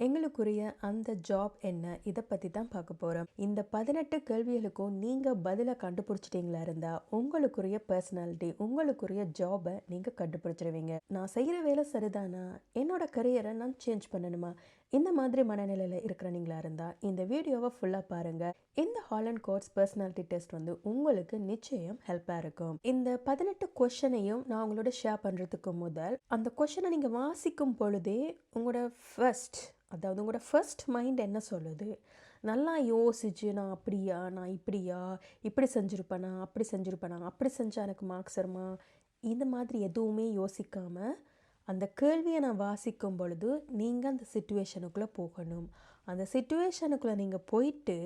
எங்களுக்குரிய அந்த ஜாப் என்ன இதை பற்றி தான் பார்க்க போகிறோம். இந்த 18 கேள்விகளுக்கும் நீங்கள் பதிலை கண்டுபிடிச்சிட்டிங்களா இருந்தால் உங்களுக்குரிய பர்சனாலிட்டி, உங்களுக்குரிய ஜாபை நீங்கள் கண்டுபிடிச்சிருவீங்க. நான் செய்கிற வேலை சரிதானா, என்னோட கரியரை நான் சேஞ்ச் பண்ணணுமா, இந்த மாதிரி மனநிலையில் இருக்கிறனீங்களா இருந்தால் இந்த வீடியோவை ஃபுல்லாக பாருங்கள். இந்த ஹாலண்ட் கோட்ஸ் பர்சனாலிட்டி டெஸ்ட் வந்து உங்களுக்கு நிச்சயம் ஹெல்ப்பாக இருக்கும். இந்த 18 கொஷனையும் நான் உங்களோட ஷேர் பண்ணுறதுக்கு முதல் அந்த கொஷனை நீங்கள் வாசிக்கும் பொழுதே உங்களோட உங்களோட ஃபர்ஸ்ட் மைண்ட் என்ன சொல்லுது, நல்லா யோசிச்சு நான் அப்படியா, நான் இப்படியா, இப்படி செஞ்சுருப்பேனா, அப்படி செஞ்சுருப்பேனா, அப்படி செஞ்சால் எனக்கு மார்க்ஸ் வருமா, இந்த மாதிரி எதுவுமே யோசிக்காமல் அந்த கேள்வியை நான் வாசிக்கும் பொழுது நீங்கள் அந்த சிச்சுவேஷனுக்குள்ளே போகணும். அந்த சிச்சுவேஷனுக்குள்ளே நீங்கள் போயிட்டு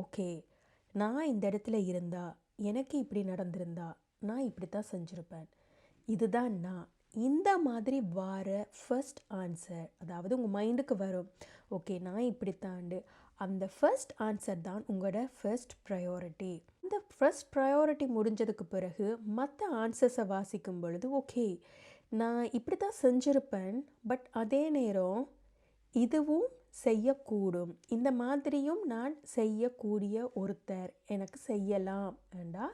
ஓகே, நான் இந்த இடத்துல இருந்தா, எனக்கு இப்படி நடந்திருந்தா நான் இப்படி தான் செஞ்சுருப்பேன், இதுதான் நான், இந்த மாதிரி வார ஃபர்ஸ்ட் ஆன்சர், அதாவது உங்கள் மைண்டுக்கு வரும் ஓகே நான் இப்படி தாண்டு, அந்த ஃபர்ஸ்ட் ஆன்சர் தான் உங்களோட ஃபர்ஸ்ட் ப்ரையாரிட்டி. இந்த ஃபர்ஸ்ட் ப்ரையாரிட்டி முடிஞ்சதுக்கு பிறகு மற்ற ஆன்சர்ஸை வாசிக்கும் பொழுது ஓகே நான் இப்படி தான் செஞ்சுருப்பேன், பட் அதே நேரம் இதுவும் செய்யக்கூடும், இந்த மாதிரியும் நான் செய்யக்கூடிய ஒருத்தர் எனக்கு செய்யலாம் என்றா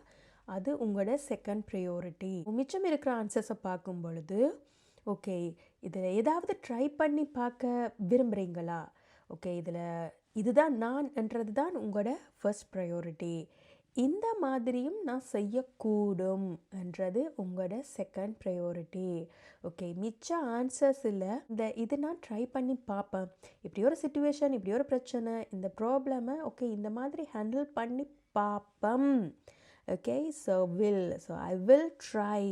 அது உங்களோட செகண்ட் ப்ரையாரிட்டி. மிச்சம் இருக்கிற ஆன்சர்ஸை பார்க்கும் பொழுது ஓகே இதில் ஏதாவது ட்ரை பண்ணி பார்க்க விரும்புகிறீங்களா, ஓகே இதுதான் நான் என்றது தான் உங்களோட ஃபர்ஸ்ட் ப்ரையாரிட்டி. இந்த மாதிரியும் நான் செய்யக்கூடும் என்றது உங்களோட செகண்ட் ப்ரையாரிட்டி. ஓகே மிச்ச ஆன்சர்ஸ் இல்லை, இது நான் ட்ரை பண்ணி பார்ப்பேன், இப்படி ஒரு சிச்சுவேஷன், இப்படி ஒரு பிரச்சனை, இந்த ப்ராப்ளமை ஓகே இந்த மாதிரி ஹேண்டில் பண்ணி பார்ப்பேன், okay so I will try,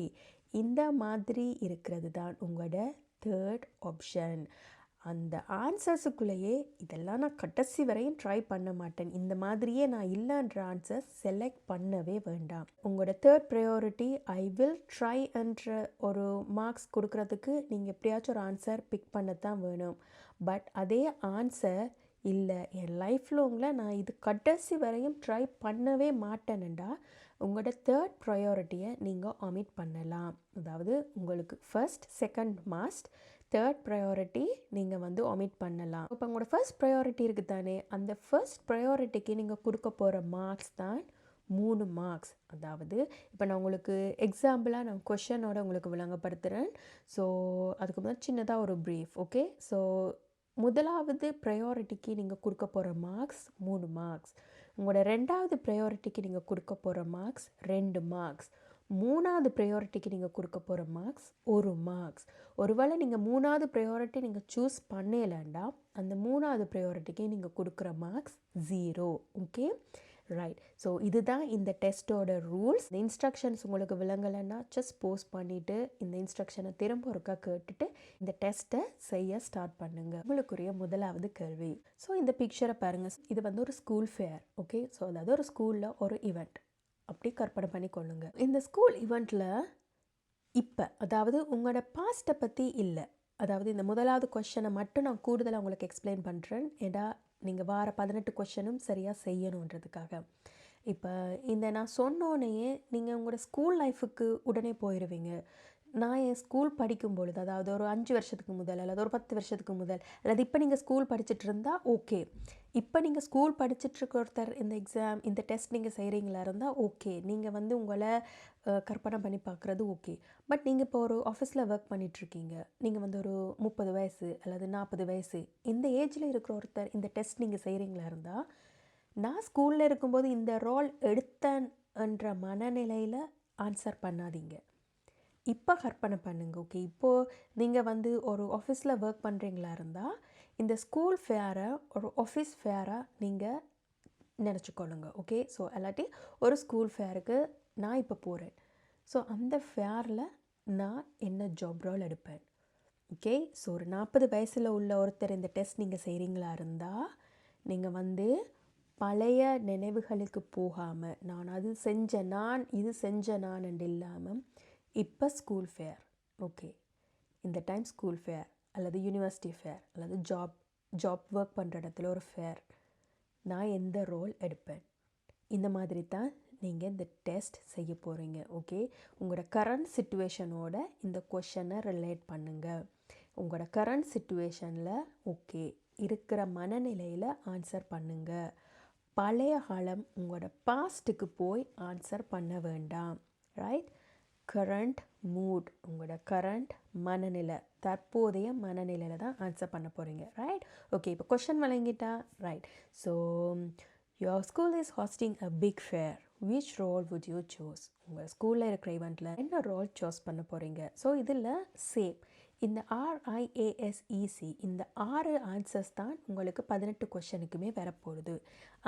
இந்த மாதிரி இருக்கிறது தான் உங்களோட தேர்ட் ஆப்ஷன். அந்த ஆன்சர்ஸுக்குள்ளேயே இதெல்லாம் நான் கடைசி வரையும் ட்ரை பண்ண மாட்டேன், இந்த மாதிரியே நான் இல்லைன்ற ஆன்சர்ஸ் செலக்ட் பண்ணவே வேண்டாம். உங்களோட third priority I will try என்ற ஒரு மார்க்ஸ் கொடுக்கறதுக்கு நீங்கள் எப்படியாச்சும் ஒரு ஆன்சர் பிக் பண்ணத்தான் வேணும். பட் அதே ஆன்சர் இல்லை என் லைஃப் லாங்கில் நான் இது கடைசி வரையும் ட்ரை பண்ணவே மாட்டேன்னுண்டா உங்களோட தேர்ட் ப்ரையாரிட்டியை நீங்கள் ஒமிட் பண்ணலாம். அதாவது உங்களுக்கு first, second most, third priority நீங்கள் வந்து ஒமிட் பண்ணலாம். இப்போ உங்களோட ஃபர்ஸ்ட் ப்ரையாரிட்டி இருக்குது தானே, அந்த ஃபர்ஸ்ட் ப்ரையாரிட்டிக்கு நீங்கள் கொடுக்க போகிற மார்க்ஸ் தான் 3 மார்க்ஸ். அதாவது இப்போ நான் உங்களுக்கு எக்ஸாம்பிளாக நான் கொஷனோட உங்களுக்கு விளங்கப்படுத்துகிறேன். ஸோ அதுக்கு முதல் சின்னதாக ஒரு ப்ரீஃப். ஓகே ஸோ முதலாவது ப்ரையாரிட்டிக்கு நீங்கள் கொடுக்க போகிற மார்க்ஸ் 3 மார்க்ஸ், உங்களோட ரெண்டாவது ப்ரையாரிட்டிக்கு நீங்கள் கொடுக்க போகிற மார்க்ஸ் 2 மார்க்ஸ், மூணாவது ப்ரையாரிட்டிக்கு நீங்கள் கொடுக்க போகிற மார்க்ஸ் 1 மார்க்ஸ். ஒருவேளை நீங்கள் மூணாவது ப்ரையாரிட்டி நீங்கள் சூஸ் பண்ணலைண்டா அந்த மூணாவது ப்ரையாரிட்டிக்கு நீங்கள் கொடுக்குற மார்க்ஸ் 0. Okay right. ஸோ இதுதான் இந்த டெஸ்ட்டோட ரூல்ஸ். இந்த இன்ஸ்ட்ரக்ஷன்ஸ் உங்களுக்கு விளங்கலைன்னா ஜஸ்ட் போஸ்ட் பண்ணிவிட்டு இந்த இன்ஸ்ட்ரக்ஷனை திரும்ப ஒருக்கா கேட்டுட்டு இந்த டெஸ்ட்டை செய்ய ஸ்டார்ட் பண்ணுங்கள். உங்களுக்குரிய முதலாவது கேள்வி. ஸோ இந்த பிக்சரை பாருங்கள், இது வந்து ஒரு ஸ்கூல் ஃபேர். ஓகே ஸோ அதாவது ஒரு ஸ்கூலில் ஒரு ஈவெண்ட் அப்படி கற்பனை பண்ணி கொள்ளுங்க. இந்த ஸ்கூல் ஈவெண்ட்டில் இப்போ அதாவது உங்களோட பாஸ்ட்டை பற்றி இல்லை, அதாவது இந்த முதலாவது கொஷனை மட்டும் நான் கூடுதலாக உங்களுக்கு எக்ஸ்பிளைன் பண்ணுறேன், ஏடா நீங்கள் வார 18 கொஷனும் சரியாக செய்யணுன்றதுக்காக. இப்போ இந்த நான் சொன்னோன்னையே நீங்கள் உங்களோட ஸ்கூல் லைஃபுக்கு உடனே போயிடுவீங்க. நான் என் ஸ்கூல் படிக்கும் பொழுது, அதாவது ஒரு 5 வருஷத்துக்கு முதல் அல்லது ஒரு 10 வருஷத்துக்கு முதல், அல்லது இப்போ நீங்கள் ஸ்கூல் படிச்சுட்டு இருந்தால் ஓகே, இப்போ நீங்கள் ஸ்கூல் படிச்சுட்ருக்க ஒருத்தர் இந்த டெஸ்ட் நீங்கள் செய்கிறீங்களா இருந்தால் ஓகே, நீங்கள் வந்து உங்களை கற்பனை பண்ணி பார்க்குறது ஓகே. பட் நீங்கள் இப்போ ஒரு ஆஃபீஸில் ஒர்க் பண்ணிகிட்ருக்கீங்க, நீங்கள் வந்து ஒரு 30 வயசு அல்லது 40 வயசு இந்த ஏஜில் இருக்கிற ஒருத்தர் இந்த டெஸ்ட் நீங்கள் செய்கிறீங்களா இருந்தால், நான் ஸ்கூலில் இருக்கும்போது இந்த ரோல் எடுத்தேன் என்ற மனநிலையில் ஆன்சர் பண்ணாதீங்க. இப்போ கற்பனை பண்ணுங்க. ஓகே இப்போது நீங்கள் வந்து ஒரு ஆஃபீஸில் ஒர்க் பண்ணுறீங்களா இருந்தால் இந்த ஸ்கூல் ஃபேரை ஒரு ஆஃபீஸ் ஃபேராக நீங்கள் நினச்சிக்கொள்ளுங்க. ஓகே ஸோ இல்லாட்டி ஒரு ஸ்கூல் ஃபேருக்கு நான் இப்போ போகிறேன், ஸோ அந்த ஃபேரில் நான் என்ன ஜாப் ரோல் எடுப்பேன். ஓகே ஸோ ஒரு 40 வயசில் உள்ள ஒருத்தர் இந்த டெஸ்ட் நீங்கள் செய்கிறீங்களா இருந்தால் நீங்கள் வந்து பழைய நினைவுகளுக்கு போகாமல் நான் அது செஞ்சேன், நான் இது செஞ்சேன் நான் இல்லாமல் இப்போ ஸ்கூல் ஃபேர், ஓகே இந்த டைம் ஸ்கூல் ஃபேர் அல்லது யூனிவர்சிட்டி ஃபேர் அல்லது ஜாப் ஒர்க் பண்ணுற இடத்துல ஒரு ஃபேர், நான் எந்த ரோல் எடுப்பேன், இந்த மாதிரி தான் நீங்கள் இந்த டெஸ்ட் செய்ய போகிறீங்க. ஓகே உங்களோட கரண்ட் சிச்சுவேஷனோட இந்த கொஷனை ரிலேட் பண்ணுங்கள். உங்களோட கரண்ட் சிச்சுவேஷனில் ஓகே இருக்கிற மனநிலையில் ஆன்சர் பண்ணுங்க. பழைய காலம் உங்களோட பாஸ்ட்டுக்கு போய் ஆன்சர் பண்ண வேண்டாம். ரைட்? கரண்ட் மூட், உங்களோட கரண்ட் மனநிலை, தற்போதைய மனநிலையில் தான் ஆன்சர் பண்ண போகிறீங்க. ரைட்? ஓகே, இப்போ கொஷன் வழங்கிட்டா. Right. So your school is hosting a big fair. Which role would you choose? உங்கள் ஸ்கூலில் இருக்கிற ஈவெண்ட்டில் என்ன ரோல் சூஸ் பண்ண போகிறீங்க? ஸோ இதில் சேம் இந்த RIASEC இந்த 6 ஆன்சர்ஸ் தான் உங்களுக்கு 18 கொஷனுக்குமே வரப்போகுது.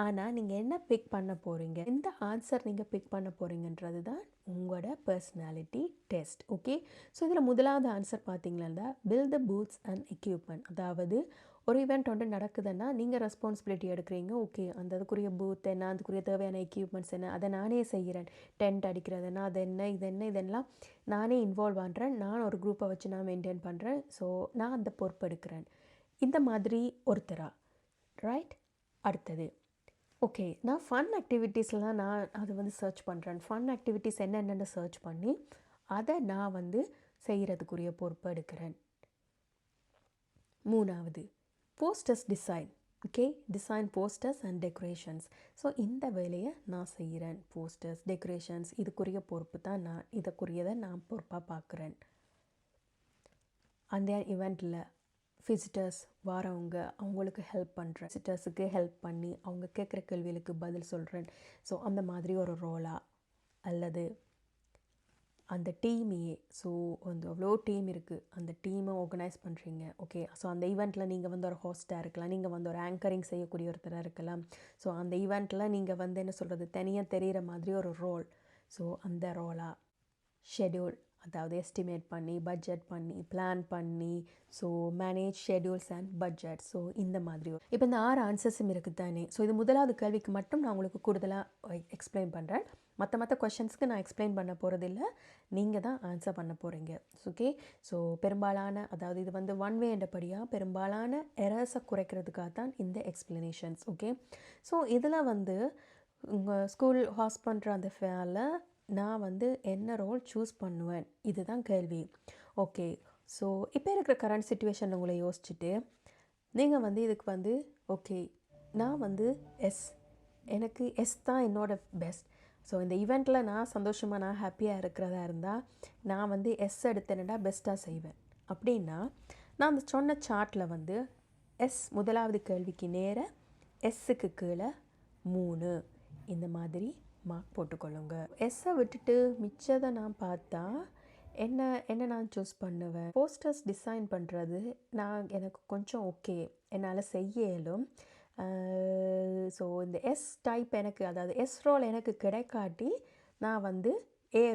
ஆனால் நீங்கள் என்ன பிக் பண்ண போகிறீங்க, எந்த ஆன்சர் நீங்கள் பிக் பண்ண போகிறீங்கன்றது தான் உங்களோட பர்சனாலிட்டி டெஸ்ட். ஓகே, ஸோ இதில் முதலாவது ஆன்சர் பார்த்தீங்கன்னா build the booths and equipment. அதாவது ஒரு ஈவெண்ட் ஒன்று நடக்குதுன்னா நீங்கள் ரெஸ்பான்சிபிலிட்டி எடுக்கிறீங்க. ஓகே, அந்த அதுக்குரிய பூத் என்ன, அதுக்குரிய தேவையான எக்யூப்மெண்ட்ஸ் என்ன, அதை நானே செய்கிறேன். டென்ட் அடிக்கிறதுனா அது என்ன, இதெல்லாம் நானே இன்வால்வ் பண்ணுறேன். நான் ஒரு குரூப்பை வச்சு நான் மெயின்டைன் பண்ணுறேன். ஸோ நான் அந்த பொறுப்பு எடுக்கிறேன். இந்த மாதிரி ஒருத்தரா. ரைட்? அடுத்தது ஓகே, நான் ஃபன் ஆக்டிவிட்டீஸ்லாம் நான் அது வந்து சர்ச் பண்ணுறேன். ஃபன் ஆக்டிவிட்டீஸ் என்னென்னு சர்ச் பண்ணி அதை நான் வந்து செய்கிறதுக்குரிய பொறுப்பை எடுக்கிறேன். மூணாவது posters design. Okay, design posters and decorations. So இந்த வேலையை நான் செய்கிறேன். போஸ்டர்ஸ், டெக்கரேஷன்ஸ் இதுக்குரிய பொறுப்பு தான் நான், இதுக்குரியதை நான் பொறுப்பாக பார்க்குறேன். அந்த ஈவெண்ட்டில் விசிட்டர்ஸ் வரவங்க அவங்களுக்கு ஹெல்ப் பண்ணுறேன். விசிட்டர்ஸுக்கு ஹெல்ப் பண்ணி அவங்க கேட்குற கேள்விகளுக்கு பதில் சொல்கிறேன். ஸோ அந்த மாதிரி ஒரு ரோலா, அல்லது அந்த டீமையே, ஸோ வந்து அவ்வளோ டீம் இருக்குது, அந்த டீமை ஆர்கனைஸ் பண்ணுறீங்க. ஓகே, ஸோ அந்த ஈவெண்ட்டில் நீங்கள் வந்து ஒரு ஹோஸ்ட்டாக இருக்கலாம், நீங்கள் வந்து ஒரு ஆங்கரிங் செய்யக்கூடிய ஒருத்தராக இருக்கலாம். ஸோ அந்த ஈவெண்ட்டில் நீங்கள் வந்து என்ன சொல்கிறது, தனியாக தெரிகிற மாதிரி ஒரு ரோல். ஸோ அந்த ரோலாக ஷெட்யூல், அதாவது எஸ்டிமேட் பண்ணி, பட்ஜெட் பண்ணி, பிளான் பண்ணி, so manage schedules and budget. So இந்த மாதிரி இப்போ இந்த 6 ஆன்சர்ஸும் இருக்குது தானே. ஸோ இது முதலாவது கேள்விக்கு மட்டும் நான் உங்களுக்கு கூடுதலாக எக்ஸ்பிளைன் பண்ணுறேன். மற்ற கொஷன்ஸ்க்கு நான் எக்ஸ்பிளைன் பண்ண போகிறதில்ல, நீங்கள் தான் ஆன்சர் பண்ண போகிறீங்க. ஓகே, ஸோ பெரும்பாலான, அதாவது இது வந்து ஒன் வே என்றபடியாக பெரும்பாலான எரர்ஸை குறைக்கிறதுக்காக தான் இந்த எக்ஸ்ப்ளனேஷன்ஸ். ஓகே, ஸோ இதில் வந்து உங்கள் ஸ்கூல் ஹாஸ்ட் பண்ணுற அந்த ஃபேரில் நான் வந்து என்ன ரோல் சூஸ் பண்ணுவேன், இதுதான் கேள்வி. ஓகே, ஸோ இப்போ இருக்கிற கரண்ட் சுச்சுவேஷன் உங்களை யோசிச்சுட்டு நீங்கள் வந்து இதுக்கு வந்து ஓகே நான் வந்து எனக்கு தான் என்னோட பெஸ்ட். ஸோ இந்த ஈவெண்ட்டில் நான் சந்தோஷமாக நான் ஹாப்பியாக இருக்கிறதா இருந்தால் நான் வந்து எடுத்தேன்னா பெஸ்ட்டாக செய்வேன். அப்படின்னா நான் அந்த சொன்ன சார்ட்டில் வந்து முதலாவது கேள்விக்கு நேர எஸ்ஸுக்கு கீழே 3 இந்த மாதிரி மார்க் போட்டுக்கொள்ளுங்க. விட்டுட்டு மிச்சதை நான் பார்த்தா என்ன நான் சூஸ் பண்ணுவேன். போஸ்டர்ஸ் டிசைன் பண்ணுறது எனக்கு கொஞ்சம் ஓகே, என்னால் செய்ய இயலும். ஸோ இந்த டைப் எனக்கு, அதாவது ரோல் எனக்கு கிடைக்காட்டி நான் வந்து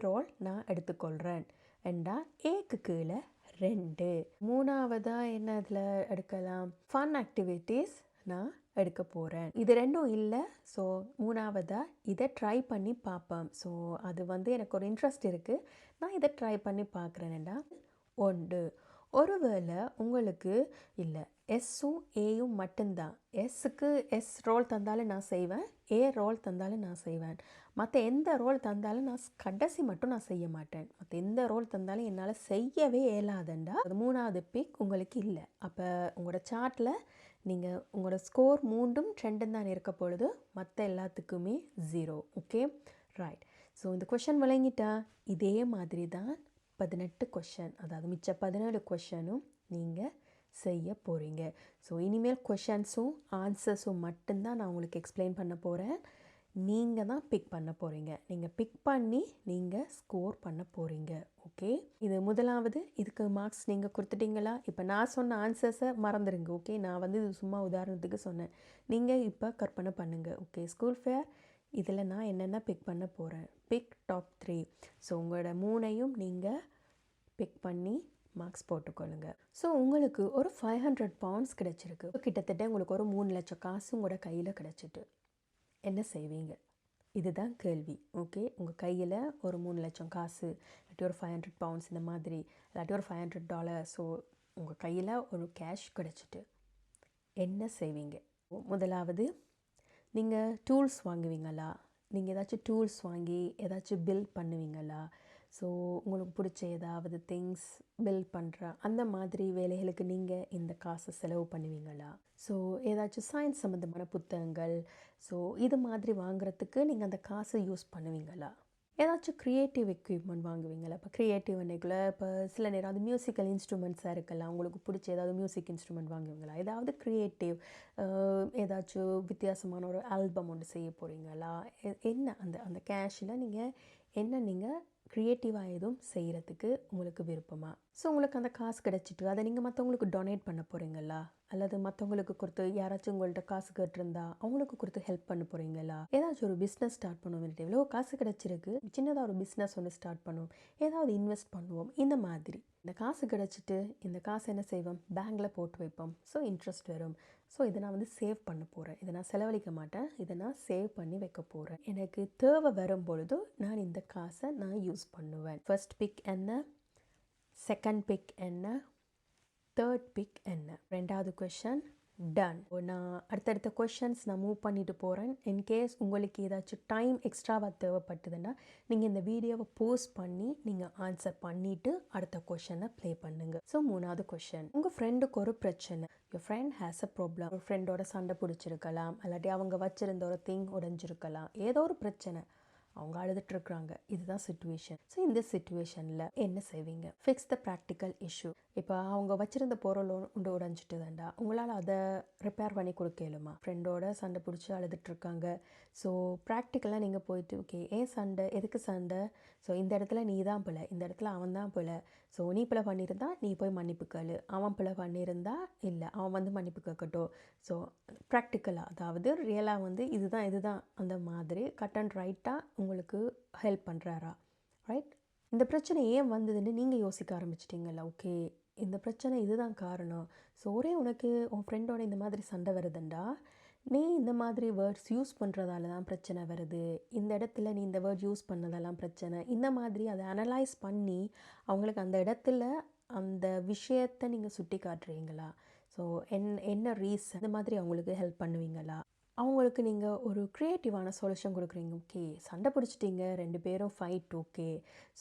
ரோல் நான் எடுத்துக்கொள்கிறேன். ஏண்டா ஏக்கு கீழே 2. மூணாவதாக என்ன இதில் எடுக்கலாம், ஃபன் ஆக்டிவிட்டீஸ் நான் எடுக்க போகிறேன். இது ரெண்டும் இல்லை. ஸோ மூணாவதாக இதை ட்ரை பண்ணி பார்ப்பேன். ஸோ அது வந்து எனக்கு ஒரு இன்ட்ரெஸ்ட் இருக்குது, நான் இதை ட்ரை பண்ணி பார்க்குறேன்டா. ஒருவேளை உங்களுக்கு இல்லை எஸ்ஸும் ஏயும் மட்டும்தான், எஸ்ஸுக்கு ரோல் தந்தாலும் நான் செய்வேன், ரோல் தந்தாலும் நான் செய்வேன், மற்ற எந்த ரோல் தந்தாலும் நான் கடைசி மட்டும் நான் செய்ய மாட்டேன், மற்ற எந்த ரோல் தந்தாலும் என்னால் செய்யவே இயலாதுண்டா, அது மூணாவது பிக் உங்களுக்கு இல்லை. அப்போ உங்களோட சார்ட்டில் நீங்கள் உங்களோட ஸ்கோர் 3ம் 2ம் தான் இருக்க பொழுது, மற்ற எல்லாத்துக்குமே 0. Okay, right. ஸோ இந்த கொஷன் விளங்கிட்டா இதே மாதிரி தான் 18 கொஷன், அதாவது மிச்ச 17 கொஷனும் நீங்கள் செய்ய போகிறீங்க. ஸோ இனிமேல் கொஷன்ஸும் ஆன்சர்ஸும் மட்டும்தான் நான் உங்களுக்கு எக்ஸ்பிளைன் பண்ண போகிறேன். நீங்கள் தான் பிக் பண்ண போகிறீங்க. நீங்கள் பிக் பண்ணி நீங்கள் ஸ்கோர் பண்ண போகிறீங்க. ஓகே, இது முதலாவது. இதுக்கு மார்க்ஸ் நீங்கள் கொடுத்துட்டீங்களா? இப்போ நான் சொன்ன ஆன்சர்ஸை மறந்துடுங்க. ஓகே, நான் வந்து இது சும்மா உதாரணத்துக்கு சொன்னேன். நீங்கள் இப்போ கற்பனை பண்ணுங்கள். ஓகே, ஸ்கூல் ஃபேர் இதில் நான் என்னென்ன பிக் பண்ண போகிறேன், பிக் டாப் 3. ஸோ உங்களோட 3ஐயும் நீங்கள் பிக் பண்ணி மார்க்ஸ் போட்டுக்கொள்ளுங்க. ஸோ உங்களுக்கு ஒரு 500 பவுண்ட்ஸ் கிடச்சிருக்கு. கிட்டத்தட்ட உங்களுக்கு ஒரு 3 லட்சம் காசு உங்களோட கையில் கிடச்சிட்டு என்ன செய்வீங்க? இதுதான் கேள்வி. ஓகே, உங்கள் கையில் ஒரு 3 லட்சம் காசு, இல்லாட்டி ஒரு 500 பவுண்ட்ஸ் இந்த மாதிரி, இல்லாட்டி ஒரு $500. ஸோ உங்கள் கையில் ஒரு கேஷ் கிடச்சிட்டு என்ன செய்வீங்க? முதலாவது நீங்கள் டூல்ஸ் வாங்குவீங்களா? நீங்கள் ஏதாச்சும் டூல்ஸ் வாங்கி ஏதாச்சும் பில்ட் பண்ணுவீங்களா? ஸோ உங்களுக்கு பிடிச்ச ஏதாவது திங்ஸ் பில்ட் பண்ணுற அந்த மாதிரி வேலைகளுக்கு நீங்கள் இந்த காசை செலவு பண்ணுவீங்களா? ஸோ ஏதாச்சும் சயின்ஸ் சம்மந்தமான புத்தகங்கள், ஸோ இது மாதிரி வாங்குறதுக்கு நீங்கள் அந்த காசை யூஸ் பண்ணுவீங்களா? ஏதாச்சும் க்ரியேட்டிவ் எக்யூப்மெண்ட் வாங்குவீங்களா? இப்போ க்ரியேட்டிவ் என்னைக்குள்ள இப்போ சில நேரம் அது மியூசிக்கல் இன்ஸ்ட்ருமெண்ட்ஸாக இருக்கலாம், உங்களுக்கு பிடிச்ச ஏதாவது மியூசிக் இன்ஸ்ட்ருமெண்ட் வாங்குவீங்களா? ஏதாவது க்ரியேட்டிவ் ஏதாச்சும் வித்தியாசமான ஒரு ஆல்பம் ஒன்று செய்ய போகிறீங்களா? என்ன அந்த அந்த கேஷில் நீங்கள் க்ரியேட்டிவாக எதுவும் செய்கிறதுக்கு உங்களுக்கு விருப்பமா? ஸோ உங்களுக்கு அந்த காசு கிடச்சிட்டு அதை நீங்கள் மற்றவங்களுக்கு டொனேட் பண்ண போகிறீங்களா? அல்லது மற்றவங்களுக்கு கொடுத்து யாராச்சும் உங்கள்கிட்ட காசு கேட்டிருந்தா அவங்களுக்கு கொடுத்து ஹெல்ப் பண்ண போகிறீங்களா? ஏதாச்சும் ஒரு பிஸ்னஸ் ஸ்டார்ட் பண்ணுவோம், எவ்வளோ காசு கிடச்சிருக்கு, சின்னதாக ஒரு பிஸ்னஸ் ஒன்று ஸ்டார்ட் பண்ணுவோம், ஏதாவது இன்வெஸ்ட் பண்ணுவோம், இந்த மாதிரி. இந்த காசு கிடச்சிட்டு இந்த காசு என்ன செய்வோம், பேங்கில் போட்டு வைப்போம். ஸோ இன்ட்ரெஸ்ட் வரும். ஸோ இதை நான் செேவ் பண்ண போகிறேன், இதை நான் செலவழிக்க மாட்டேன், இதை நான் சேவ் பண்ணி வைக்க போகிறேன். எனக்கு தேவை வரும் பொழுது நான் இந்த காசை நான் யூஸ் பண்ணுவேன். ஃபர்ஸ்ட் பிக் என்ன, செகண்ட் பிக் என்ன, தேர்ட் பிக் என்ன? ரெண்டாவது கொஷன் டன். நான் அடுத்தடுத்த கொஷன்ஸ் நான் மூவ் பண்ணிட்டு போகிறேன். இன்கேஸ் உங்களுக்கு ஏதாச்சும் டைம் எக்ஸ்ட்ராவாக தேவைப்பட்டதுன்னா நீங்கள் இந்த வீடியோவை போஸ்ட் பண்ணி நீங்கள் ஆன்சர் பண்ணிவிட்டு அடுத்த கொஷனை ப்ளே பண்ணுங்கள். ஸோ மூணாவது கொஷன், உங்கள் ஃப்ரெண்டுக்கு ஒரு பிரச்சனை. Your friend has a problem. ஒரு ஃப்ரெண்டோட சண்டை பிடிச்சிருக்கலாம், இல்லாட்டி அவங்க வச்சிருந்த ஒரு திங் உடைஞ்சிருக்கலாம், ஏதோ ஒரு பிரச்சனை, அவங்க அழுதுட்டுருக்குறாங்க, இதுதான் சுச்சுவேஷன். ஸோ இந்த சுச்சுவேஷனில் என்ன செய்வீங்க? Fix the practical issue. இப்போ அவங்க வச்சுருந்த பொருள் ஒன்று உடைஞ்சிட்டுதாண்டா, உங்களால் அதை ரிப்பேர் பண்ணி கொடுக்கலுமா? ஃப்ரெண்டோட சண்டை பிடிச்சி அழுதுட்டுருக்காங்க. ஸோ ப்ராக்டிக்கலாக நீங்கள் போயிட்டு ஓகே ஏன் சண்டை, எதுக்கு சண்டை, ஸோ இந்த இடத்துல நீ தான் பிள்ளை, இந்த இடத்துல அவன் தான் பிள்ளை, ஸோ நீ பிள்ளை பண்ணியிருந்தா நீ போய் மன்னிப்பு கேளு, அவன் பிள்ளை பண்ணியிருந்தா இல்லை அவன் மன்னிப்பு கேட்கட்டும். ஸோ ப்ராக்டிக்கலாக, அதாவது ரியலாக இதுதான் அந்த மாதிரி கட் அண்ட் ரைட்டாக உங்களுக்கு ஹெல்ப் பண்ணுறாரா? ரைட். இந்த பிரச்சனை ஏன் வந்ததுன்னு நீங்கள் யோசிக்க ஆரம்பிச்சிட்டிங்களா? ஓகே இந்த பிரச்சனை இதுதான் காரணம். ஸோ உனக்கு உன் ஃப்ரெண்டோட இந்த மாதிரி சண்டை வருதுண்டா, நீ இந்த மாதிரி வேர்ட்ஸ் யூஸ் பண்ணுறதால தான் பிரச்சனை வருது, இந்த இடத்துல நீ இந்த வேர்ட் யூஸ் பண்ணதெல்லாம் பிரச்சனை, இந்த மாதிரி அதை அனலைஸ் பண்ணி அவங்களுக்கு அந்த இடத்துல அந்த விஷயத்தை நீங்கள் சுட்டி காட்டுறீங்களா? ஸோ என்ன ரீசன், இந்த மாதிரி அவங்களுக்கு ஹெல்ப் பண்ணுவீங்களா? அவங்களுக்கு நீங்கள் ஒரு க்ரியேட்டிவான சொல்யூஷன் கொடுக்குறீங்க. ஓகே சண்டை பிடிச்சிட்டிங்க, ரெண்டு பேரும் ஃபைட், ஓகே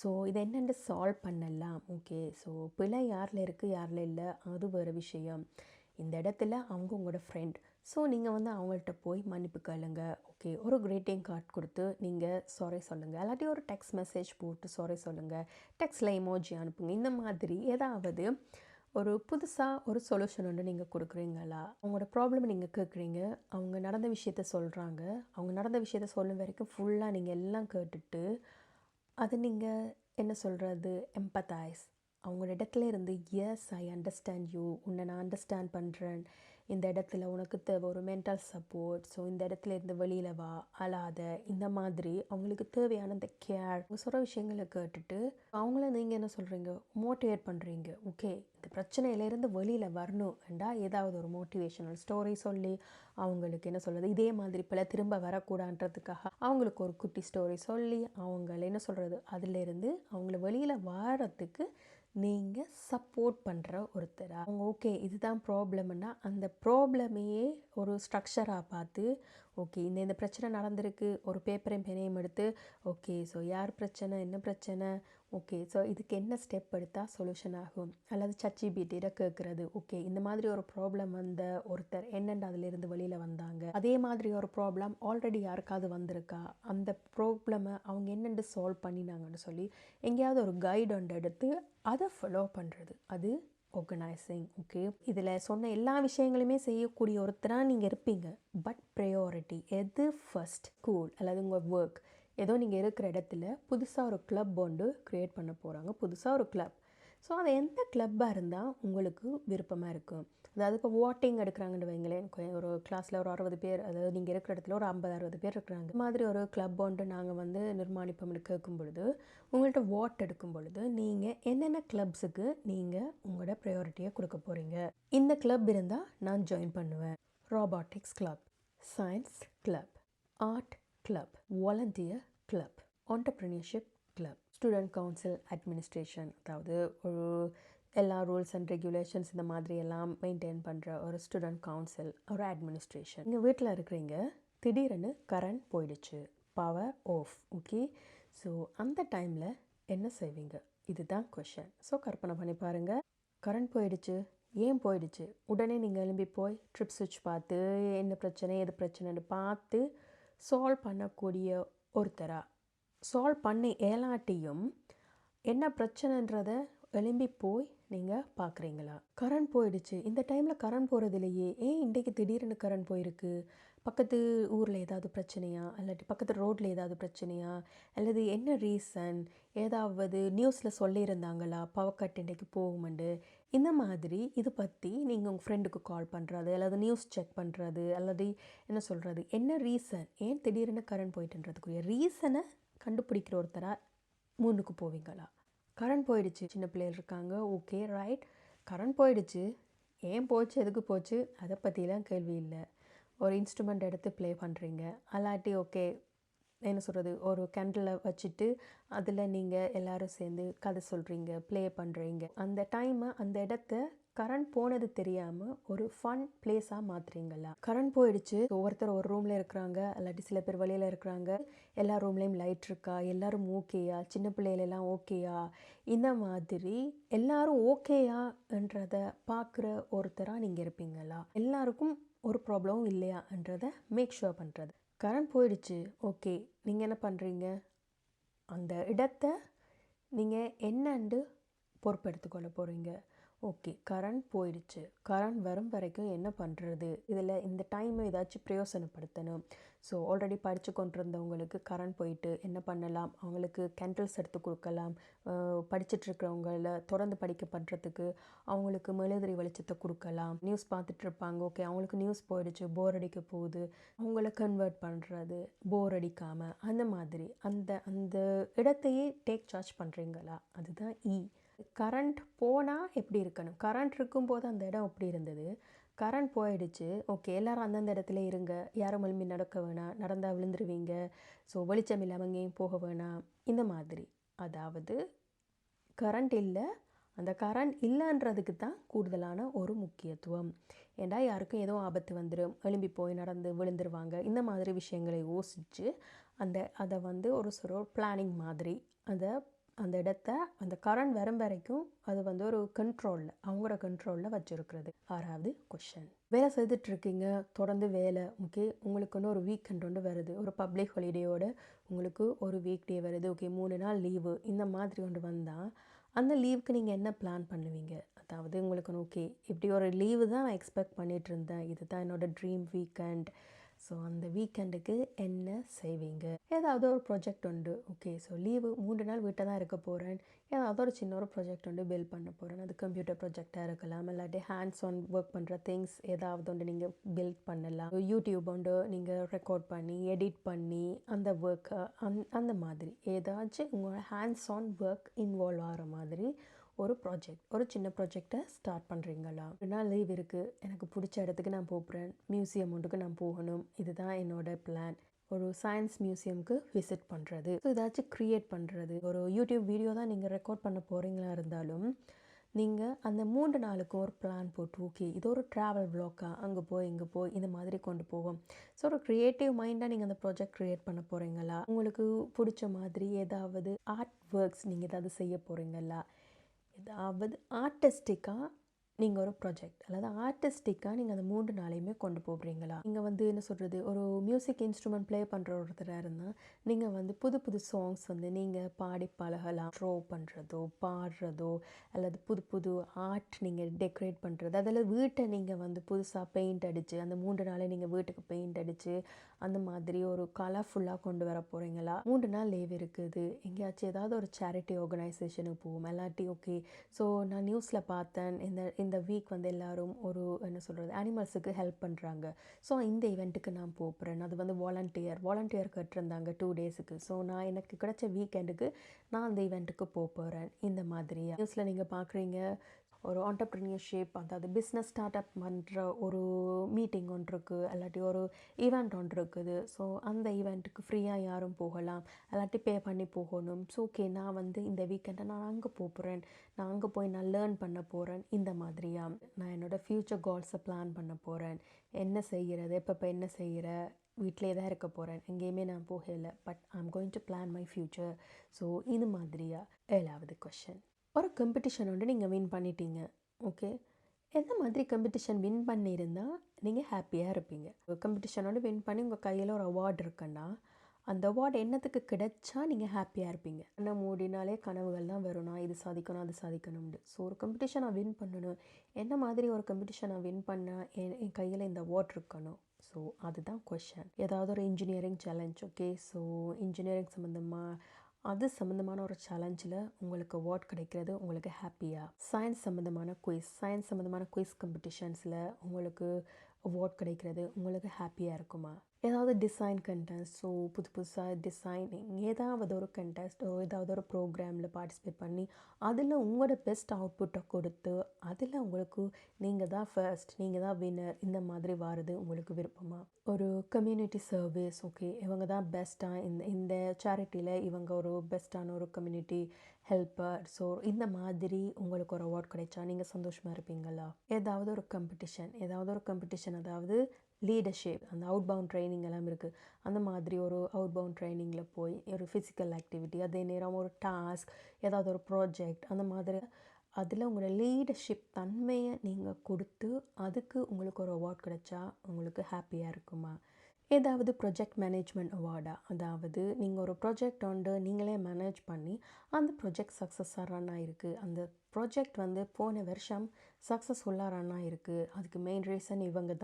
ஸோ இதை என்னென்னு சால்வ் பண்ணலாம், ஓகே ஸோ பிள்ளை யாரில் இருக்குது யாரில் இல்லை அது வேறு விஷயம், இந்த இடத்துல அவங்க உங்களோட ஃப்ரெண்ட், ஸோ நீங்கள் அவங்கள்ட்ட போய் மன்னிப்பு கேளுங்க, ஓகே ஒரு க்ரீட்டிங் கார்டு கொடுத்து நீங்கள் சாரி சொல்லுங்கள், இல்லாட்டி ஒரு டெக்ஸ்ட் மெசேஜ் போட்டு சாரி சொல்லுங்கள், டெக்ஸ்ட்டில் எமோஜி அனுப்புங்க, இந்த மாதிரி ஏதாவது ஒரு புதுசாக ஒரு சொல்யூஷன் ஒன்று நீங்கள் கொடுக்குறீங்களா? அவங்களோட ப்ராப்ளம் நீங்கள் கேட்குறீங்க, அவங்க நடந்த விஷயத்த சொல்கிறாங்க, அவங்க நடந்த விஷயத்த சொல்லும் வரைக்கும் ஃபுல்லாக நீங்கள் எல்லாம் கேட்டுட்டு அது நீங்கள் என்ன சொல்கிறது, எம்பத்தைஸ், அவங்களோட இடத்துல இருந்து எஸ் ஐ அண்டர்ஸ்டாண்ட் யூ, உன்னை நான் அண்டர்ஸ்டாண்ட் பண்ணுறேன், இந்த இடத்துல உனக்கு தேவை ஒரு மென்டல் சப்போர்ட், ஸோ இந்த இடத்துல இருந்து வெளியில் வா, அழாத, இந்த மாதிரி அவங்களுக்கு தேவையான இந்த கேர் சொல்கிற விஷயங்களை கேட்டுட்டு அவங்கள நீங்கள் என்ன சொல்கிறீங்க, மோட்டிவேட் பண்ணுறீங்க. ஓகே இந்த பிரச்சனையிலேருந்து வெளியில் வரணும்டா ஏதாவது ஒரு மோட்டிவேஷனல் ஸ்டோரி சொல்லி அவங்களுக்கு என்ன சொல்கிறது, இதே மாதிரி பல திரும்ப வரக்கூடாதுன்றதுக்காக அவங்களுக்கு ஒரு குட்டி ஸ்டோரி சொல்லி அவங்கள என்ன சொல்கிறது அதிலேருந்து அவங்கள வெளியில் வாரத்துக்கு நீங்கள் சப்போர்ட் பண்ணுற ஒருத்தரா? அவங்க ஓகே இதுதான் ப்ராப்ளம்னா அந்த ப்ராப்ளமையே ஒரு ஸ்ட்ரக்சராக பார்த்து ஓகே இந்த பிரச்சனை நடந்திருக்கு, ஒரு பேப்பரையும் பெனையும் எடுத்து ஓகே ஸோ யார் பிரச்சனை, என்ன பிரச்சனை, ஓகே ஸோ இதுக்கு என்ன ஸ்டெப் எடுத்தால் சொல்யூஷன் ஆகும், அல்லது ChatGPT கேட்குறது, ஓகே இந்த மாதிரி ஒரு ப்ராப்ளம் வந்த ஒருத்தர் என்னென்று அதிலிருந்து வெளியில் வந்தாங்க, அதே மாதிரி ஒரு ப்ராப்ளம் ஆல்ரெடி யாருக்காவது வந்திருக்கா, அந்த ப்ராப்ளமை அவங்க என்னென்று சால்வ் பண்ணினாங்கன்னு சொல்லி எங்கேயாவது ஒரு கைடு ஒன்று எடுத்து அதை ஃபாலோ பண்ணுறது, அது ஆர்கனைசிங். ஓகே இதில் சொன்ன எல்லா விஷயங்களுமே செய்யக்கூடிய ஒருத்தராக நீங்கள் இருப்பீங்க. பட் ப்ரையாரிட்டி எது ஃபர்ஸ்ட்? ஸ்கூல் அல்லது உங்கள் ஒர்க், ஏதோ நீங்கள் இருக்கிற இடத்துல புதுசாக ஒரு கிளப் ஒன்று க்ரியேட் பண்ண போகிறாங்க, புதுசாக ஒரு கிளப். ஸோ அது எந்த கிளப்பாக இருந்தால் உங்களுக்கு விருப்பமாக இருக்கும்? அதாவது இப்போ வாட்டிங் எடுக்கிறாங்கன்னு வைங்களேன், ஒரு கிளாஸில் ஒரு 60 பேர், அதாவது நீங்கள் இருக்கிற இடத்துல ஒரு 50-60 பேர் இருக்கிறாங்க, இந்த மாதிரி ஒரு கிளப் ஒன்று நாங்கள் நிர்மாணிப்போம்னு கேட்கும் பொழுது உங்கள்கிட்ட வாட் எடுக்கும் பொழுது நீங்கள் என்னென்ன கிளப்ஸுக்கு நீங்கள் உங்களோட ப்ரையாரிட்டியை கொடுக்க போகிறீங்க? இந்த கிளப் இருந்தால் நான் ஜாயின் பண்ணுவேன். Robotics club, science club, art club, volunteer club, entrepreneurship club, student council administration, அதாவது ஒரு எல்லா ரூல்ஸ் அண்ட் ரெகுலேஷன்ஸ் இந்த மாதிரி எல்லாம் மெயின்டைன் பண்ணுற ஒரு ஸ்டூடெண்ட் கவுன்சில், ஒரு அட்மினிஸ்ட்ரேஷன். நீங்கள் வீட்டில் இருக்கிறீங்க, திடீர்னு கரண்ட் போயிடுச்சு, பவர் ஆஃப், ஓகே ஸோ அந்த டைமில் என்ன செய்வீங்க? இதுதான் கொஷின். ஸோ கற்பனை பண்ணி பாருங்கள். கரண்ட் போயிடுச்சு. ஏன் போயிடுச்சு? உடனே நீங்கள் எழும்பி போய் ட்ரிப் சுவிட்ச் பார்த்து என்ன பிரச்சனை எது பிரச்சனைன்னு பார்த்து சால்வ் பண்ணக்கூடிய ஒருத்தரா? சால்வ் பண்ணி ஏலாட்டியும் என்ன பிரச்சனைன்றதை எழும்பி போய் நீங்கள் பார்க்குறீங்களா? கரண்ட் போயிடுச்சு. இந்த டைமில் கரண்ட் போகிறதுலையே ஏன் இன்றைக்கு திடீர்னு கரண்ட் போயிருக்கு? பக்கத்து ஊரில் ஏதாவது பிரச்சனையா? இல்லாட்டி பக்கத்து ரோட்டில் ஏதாவது பிரச்சனையா? அல்லது என்ன ரீசன்? ஏதாவது நியூஸில் சொல்லியிருந்தாங்களா பவர் கட் இன்றைக்கு போகுமெண்டு? இந்த மாதிரி இது பற்றி நீங்கள் உங்கள் ஃப்ரெண்டுக்கு கால் பண்ணுறது அல்லது நியூஸ் செக் பண்ணுறது அல்லது என்ன சொல்கிறது, என்ன ரீசன் ஏன் திடீர்னு கரண்ட் போயிட்டுன்றதுக்குரிய ரீசனை கண்டுபிடிக்கிற ஒருத்தராக முன்னுக்கு போவீங்களா? கரண்ட் போயிடுச்சு, சின்ன பிள்ளைகள் இருக்காங்க, ஓகே ரைட். கரண்ட் போயிடுச்சு, ஏன் போச்சு எதுக்கு போச்சு அதை பற்றிலாம் கேள்வி இல்லை. ஒரு இன்ஸ்ட்ருமெண்ட் எடுத்து ப்ளே பண்ணுறீங்க, அல்லாட்டி ஓகே என்ன சொல்கிறது, ஒரு கேண்டிலை வச்சுட்டு அதில் நீங்கள் எல்லோரும் சேர்ந்து கதை சொல்கிறீங்க, ப்ளே பண்ணுறீங்க. அந்த டைமை அந்த இடத்த கரண்ட் போனது தெரியாமல் ஒரு ஃபன் பிளேஸாக மாற்றுறீங்களா? கரண்ட் போயிடுச்சு, ஒவ்வொருத்தர் ஒரு ரூமில் இருக்கிறாங்க, இல்லாட்டி சில பேர் வெளியில் இருக்கிறாங்க, எல்லா ரூம்லேயும் லைட் இருக்கா, எல்லோரும் ஓகேயா, சின்ன பிள்ளைகளெல்லாம் ஓகேயா, இந்த மாதிரி எல்லாரும் ஓகேயான்றதை பார்க்குற ஒருத்தராக நீங்கள் இருப்பீங்களா? எல்லாருக்கும் ஒரு ப்ராப்ளமும் இல்லையான்றதை மேக் ஷுர் பண்ணுறது. கரண்ட் போயிடுச்சு, ஓகே, நீங்கள் என்ன பண்ணுறீங்க? அந்த இடத்த நீங்கள் என்னண்டு பொறுப்பெடுத்துக்கொள்ள போகிறீங்க. ஓகே, கரண்ட் போயிடுச்சு, கரண்ட் வரும் வரைக்கும் என்ன பண்ணுறது? இதில் இந்த டைமை ஏதாச்சும் பிரயோசனப்படுத்தணும். ஸோ ஆல்ரெடி படித்து கொண்டிருந்தவங்களுக்கு கரண்ட் போயிட்டு என்ன பண்ணலாம்? அவங்களுக்கு கேண்டில்ஸ் எடுத்து கொடுக்கலாம். படிச்சுட்ருக்கிறவங்கள தொடர்ந்து படிக்க பண்ணுறதுக்கு அவங்களுக்கு மெழுதிரி வெளிச்சத்தை கொடுக்கலாம். நியூஸ் பார்த்துட்ருப்பாங்க, ஓகே அவங்களுக்கு நியூஸ் போயிடுச்சு, போர் அடிக்க போகுது, அவங்கள கன்வெர்ட் பண்ணுறது போர் அடிக்காமல், அந்த மாதிரி அந்த அந்த இடத்தையே டேக் சார்ஜ் பண்ணுறீங்களா? அதுதான் கரண்ட் போனால் எப்படி இருக்கணும்? கரண்ட் இருக்கும்போது அந்த இடம் எப்படி இருந்தது? கரண்ட் போயிடுச்சு, ஓகே எல்லோரும் அந்தந்த இடத்துல இருங்க, யாரும் எழும்பி நடக்க வேணாம், நடந்தால் விழுந்துருவீங்க, ஸோ வெளிச்சம் இல்லாமல் எங்கேயும் போக வேணாம், இந்த மாதிரி. அதாவது கரண்ட் இல்லை, அந்த கரண்ட் இல்லைன்றதுக்கு தான் கூடுதலான ஒரு முக்கியத்துவம். ஏண்டா யாருக்கும் ஏதோ ஆபத்து வந்துடும், எழும்பி போய் நடந்து விழுந்துருவாங்க, இந்த மாதிரி விஷயங்களை யோசித்து அதை ஒரு பிளானிங் மாதிரி அந்த இடத்த அந்த கரண்ட் வரும் வரைக்கும் அது ஒரு கண்ட்ரோலில், அவங்களோட கண்ட்ரோலில் வச்சுருக்கிறது. 6வது கொஷின். வேலை செய்துட்ருக்கீங்க, தொடர்ந்து வேலை, ஓகே உங்களுக்கு ஒரு வீக்கெண்ட் ஒன்று வருது, ஒரு பப்ளிக் ஹாலிடேயோட உங்களுக்கு ஒரு வீக் டே வருது, ஓகே 3 நாள் லீவு, இந்த மாதிரி ஒன்று வந்தால் அந்த லீவுக்கு நீங்கள் என்ன பிளான் பண்ணுவீங்க? அதாவது உங்களுக்கு ஓகே இப்படி ஒரு லீவு தான் நான் எக்ஸ்பெக்ட் பண்ணிகிட்டு இருந்தேன், இதுதான் என்னோடய ட்ரீம் வீக்கெண்ட், ஸோ அந்த வீக்கெண்டுக்கு என்ன செய்வீங்க? ஏதாவது ஒரு ப்ராஜெக்ட் உண்டு, ஓகே ஸோ லீவு 3 நாள் வீட்டை தான் இருக்க போகிறேன், ஏதாவது ஒரு சின்ன ஒரு ப்ராஜெக்ட் உண்டு பில்ட் பண்ண போகிறேன். அது கம்ப்யூட்டர் ப்ராஜெக்டாக இருக்கலாம், இல்லாட்டி ஹேண்ட்ஸ் ஆன் ஒர்க் பண்ணுற திங்ஸ் ஏதாவது ஒன்று நீங்கள் பில்ட் பண்ணலாம். யூடியூப் ஒன்று நீங்கள் ரெக்கார்ட் பண்ணி எடிட் பண்ணி அந்த ஒர்க்கை அந்த மாதிரி ஏதாச்சும் உங்களோட ஹேண்ட்ஸ் ஆன் ஒர்க் இன்வால்வ் ஆகிற மாதிரி ஒரு ப்ராஜெக்ட், ஒரு சின்ன ப்ராஜெக்டை ஸ்டார்ட் பண்ணுறீங்களா? 2 நாள் லீவ் இருக்குது, எனக்கு பிடிச்ச இடத்துக்கு நான் போகிறேன், மியூசியம் ஒன்றுக்கு நான் போகணும், இதுதான் என்னோடய பிளான். ஒரு சயின்ஸ் மியூசியமுக்கு விசிட் பண்ணுறது, ஸோ ஏதாச்சும் க்ரியேட் பண்ணுறது. ஒரு யூடியூப் வீடியோ தான் நீங்கள் ரெக்கார்ட் பண்ண போகிறீங்களா இருந்தாலும் நீங்கள் அந்த 3 நாளுக்கும் ஒரு பிளான் போட்டு, ஓகே இது ஒரு ட்ராவல் வ்ளாக்காக, அங்கே போய் இங்கே போய் இந்த மாதிரி கொண்டு போவோம். ஸோ ஒரு க்ரியேட்டிவ் மைண்டாக நீங்கள் அந்த ப்ராஜெக்ட் க்ரியேட் பண்ண போகிறீங்களா? உங்களுக்கு பிடிச்ச மாதிரி ஏதாவது ஆர்ட் ஒர்க்ஸ் நீங்கள் ஏதாவது செய்ய போகிறீங்களா? ஏதாவது ஆர்டிஸ்டிக்காக நீங்கள் ஒரு ப்ராஜெக்ட் அல்லது ஆர்டிஸ்டிக்காக நீங்கள் அந்த 3 நாளையுமே கொண்டு போகிறீங்களா? நீங்கள் என்ன சொல்கிறது, ஒரு மியூசிக் இன்ஸ்ட்ருமெண்ட் ப்ளே பண்ணுற ஒருத்தராக இருந்தால் நீங்கள் புது புது சாங்ஸ் நீங்கள் பாடி பழகலாம். ட்ரோ பண்ணுறதோ பாடுறதோ அல்லது புது புது ஆர்ட் நீங்கள் டெக்கரேட் பண்ணுறது, அதில் வீட்டை நீங்கள் புதுசாக பெயிண்ட் அடித்து அந்த 3 நாளே நீங்கள் வீட்டுக்கு பெயிண்ட் அடித்து அந்த மாதிரி ஒரு கலர்ஃபுல்லாக கொண்டு வர போகிறீங்களா? 3 நாள் லீவ் இருக்குது, எங்கேயாச்சும் ஏதாவது ஒரு சேரிட்டி ஆர்கனைசேஷனுக்கு போவோம், இல்லாட்டி ஓகே ஸோ நான் நியூஸில் பார்த்தேன் இந்த வீக் எல்லோரும் ஒரு என்ன சொல்கிறது அனிமல்ஸுக்கு ஹெல்ப் பண்ணுறாங்க, ஸோ இந்த ஈவெண்ட்டுக்கு நான் போகிறேன். அது வாலண்டியர் கேட்டிருந்தாங்க 2 டேஸுக்கு, ஸோ நான் எனக்கு கிடைச்ச வீக்கெண்டுக்கு நான் அந்த ஈவெண்ட்டுக்கு போகிறேன். இந்த மாதிரி நியூஸில் நீங்கள் பார்க்குறீங்க, ஒரு ஆண்டர்ப்ரினியர்ஷிப், அதாவது பிஸ்னஸ் ஸ்டார்ட் அப் பண்ணுற ஒரு மீட்டிங் ஒன்று இருக்குது, இல்லாட்டி ஒரு ஈவெண்ட் ஒன்று இருக்குது. ஸோ அந்த ஈவெண்ட்டுக்கு ஃப்ரீயாக யாரும் போகலாம், இல்லாட்டி பே பண்ணி போகணும். ஸோ ஓகே, நான் வந்து இந்த வீக்கெண்டை நான் அங்கே போகிறேன், நான் அங்கே போய் நான் லேர்ன் பண்ண போகிறேன். இந்த மாதிரியா நான் என்னோடய ஃப்யூச்சர் கோல்ஸை பிளான் பண்ண போகிறேன். என்ன செய்கிறது, எப்பப்போ என்ன செய்கிற, வீட்டிலே தான் இருக்க போகிறேன், எங்கேயுமே நான் போகலை, but I'm going to plan my future. So இது மாதிரியா 7வது கொஷின். ஒரு காம்படிஷன் வந்து நீங்கள் வின் பண்ணிட்டீங்க. ஓகே, எந்த மாதிரி காம்படிஷன் வின் பண்ணியிருந்தால் நீங்கள் ஹாப்பியாக இருப்பீங்க? காம்படிஷனோட வின் பண்ணி உங்கள் கையில் ஒரு அவார்டு இருக்குன்னா அந்த அவார்டு என்னத்துக்கு கிடைச்சா நீங்கள் ஹாப்பியாக இருப்பீங்க? கண்ணை மூடினாலே கனவுகள் தான் வரும், நான் இது சாதிக்கணும் அது சாதிக்கணும்னு. ஸோ ஒரு காம்படிஷன் நான் வின் பண்ணணும், என்ன மாதிரி ஒரு காம்படிஷன் நான் வின் பண்ணால் என் கையில் இந்த அவார்ட் இருக்கணும். ஸோ அதுதான் கொஷன். ஏதாவது ஒரு engineering challenge, okay, so engineering சம்மந்தமான ஒரு சேலஞ்சில் உங்களுக்கு அவார்ட் கிடைக்கிறது உங்களுக்கு ஹாப்பியாக? சயின்ஸ் சம்மந்தமான குயிஸ் காம்படிஷன்ஸில் உங்களுக்கு அவார்ட் கிடைக்கிறது உங்களுக்கு ஹாப்பியாக இருக்குமா? ஏதாவது டிசைன் கண்டெஸ்ட், ஸோ புதுசாக டிசைனிங் ஏதாவது ஒரு கண்டெஸ்ட்டோ ஏதாவது ஒரு ப்ரோக்ராமில் பார்ட்டிசிபேட் பண்ணி அதில் உங்களோட பெஸ்ட் அவுட்புட்டை கொடுத்து அதில் உங்களுக்கு நீங்கள் தான் ஃபர்ஸ்ட், நீங்கள் தான் வின்னர், இந்த மாதிரி வாரது உங்களுக்கு விருப்பமா? ஒரு கம்யூனிட்டி சர்வீஸ், ஓகே, இவங்க தான் பெஸ்ட்டாக இந்த சேரிட்டியில் இவங்க ஒரு பெஸ்ட்டான ஒரு கம்யூனிட்டி ஹெல்ப்பர். ஸோ இந்த மாதிரி உங்களுக்கு ஒரு அவார்ட் கிடைச்சா நீங்கள் சந்தோஷமாக இருப்பீங்களா? ஏதாவது ஒரு காம்படிஷன் அதாவது லீடர்ஷிப், அந்த அவுட் பவுண்ட் ட்ரைனிங் எல்லாம் இருக்குது, அந்த மாதிரி ஒரு அவுட் பவுண்ட் ட்ரைனிங்கில் போய் ஒரு ஃபிசிக்கல் ஆக்டிவிட்டி, அதே நேரம் ஒரு டாஸ்க், ஏதாவது ஒரு ப்ராஜெக்ட், அந்த மாதிரி அதில் உங்களோட லீடர்ஷிப் தன்மையை நீங்கள் கொடுத்து அதுக்கு உங்களுக்கு ஒரு அவார்ட் கிடைச்சா உங்களுக்கு ஹாப்பியாக இருக்குமா? ஏதாவது ப்ரொஜெக்ட் மேனேஜ்மெண்ட் அவார்டா, அதாவது நீங்கள் ஒரு ப்ராஜெக்ட் வந்து நீங்களே மேனேஜ் பண்ணி அந்த ப்ராஜெக்ட் சக்ஸஸாக ரன் ஆகிருக்கு, அந்த ப்ராஜெக்ட் வந்து போன வருஷம் சக்ஸஸ்ஃபுல்லாக ரன் ஆகிருக்கு, அதுக்கு மெயின் ரீசன் இவங்க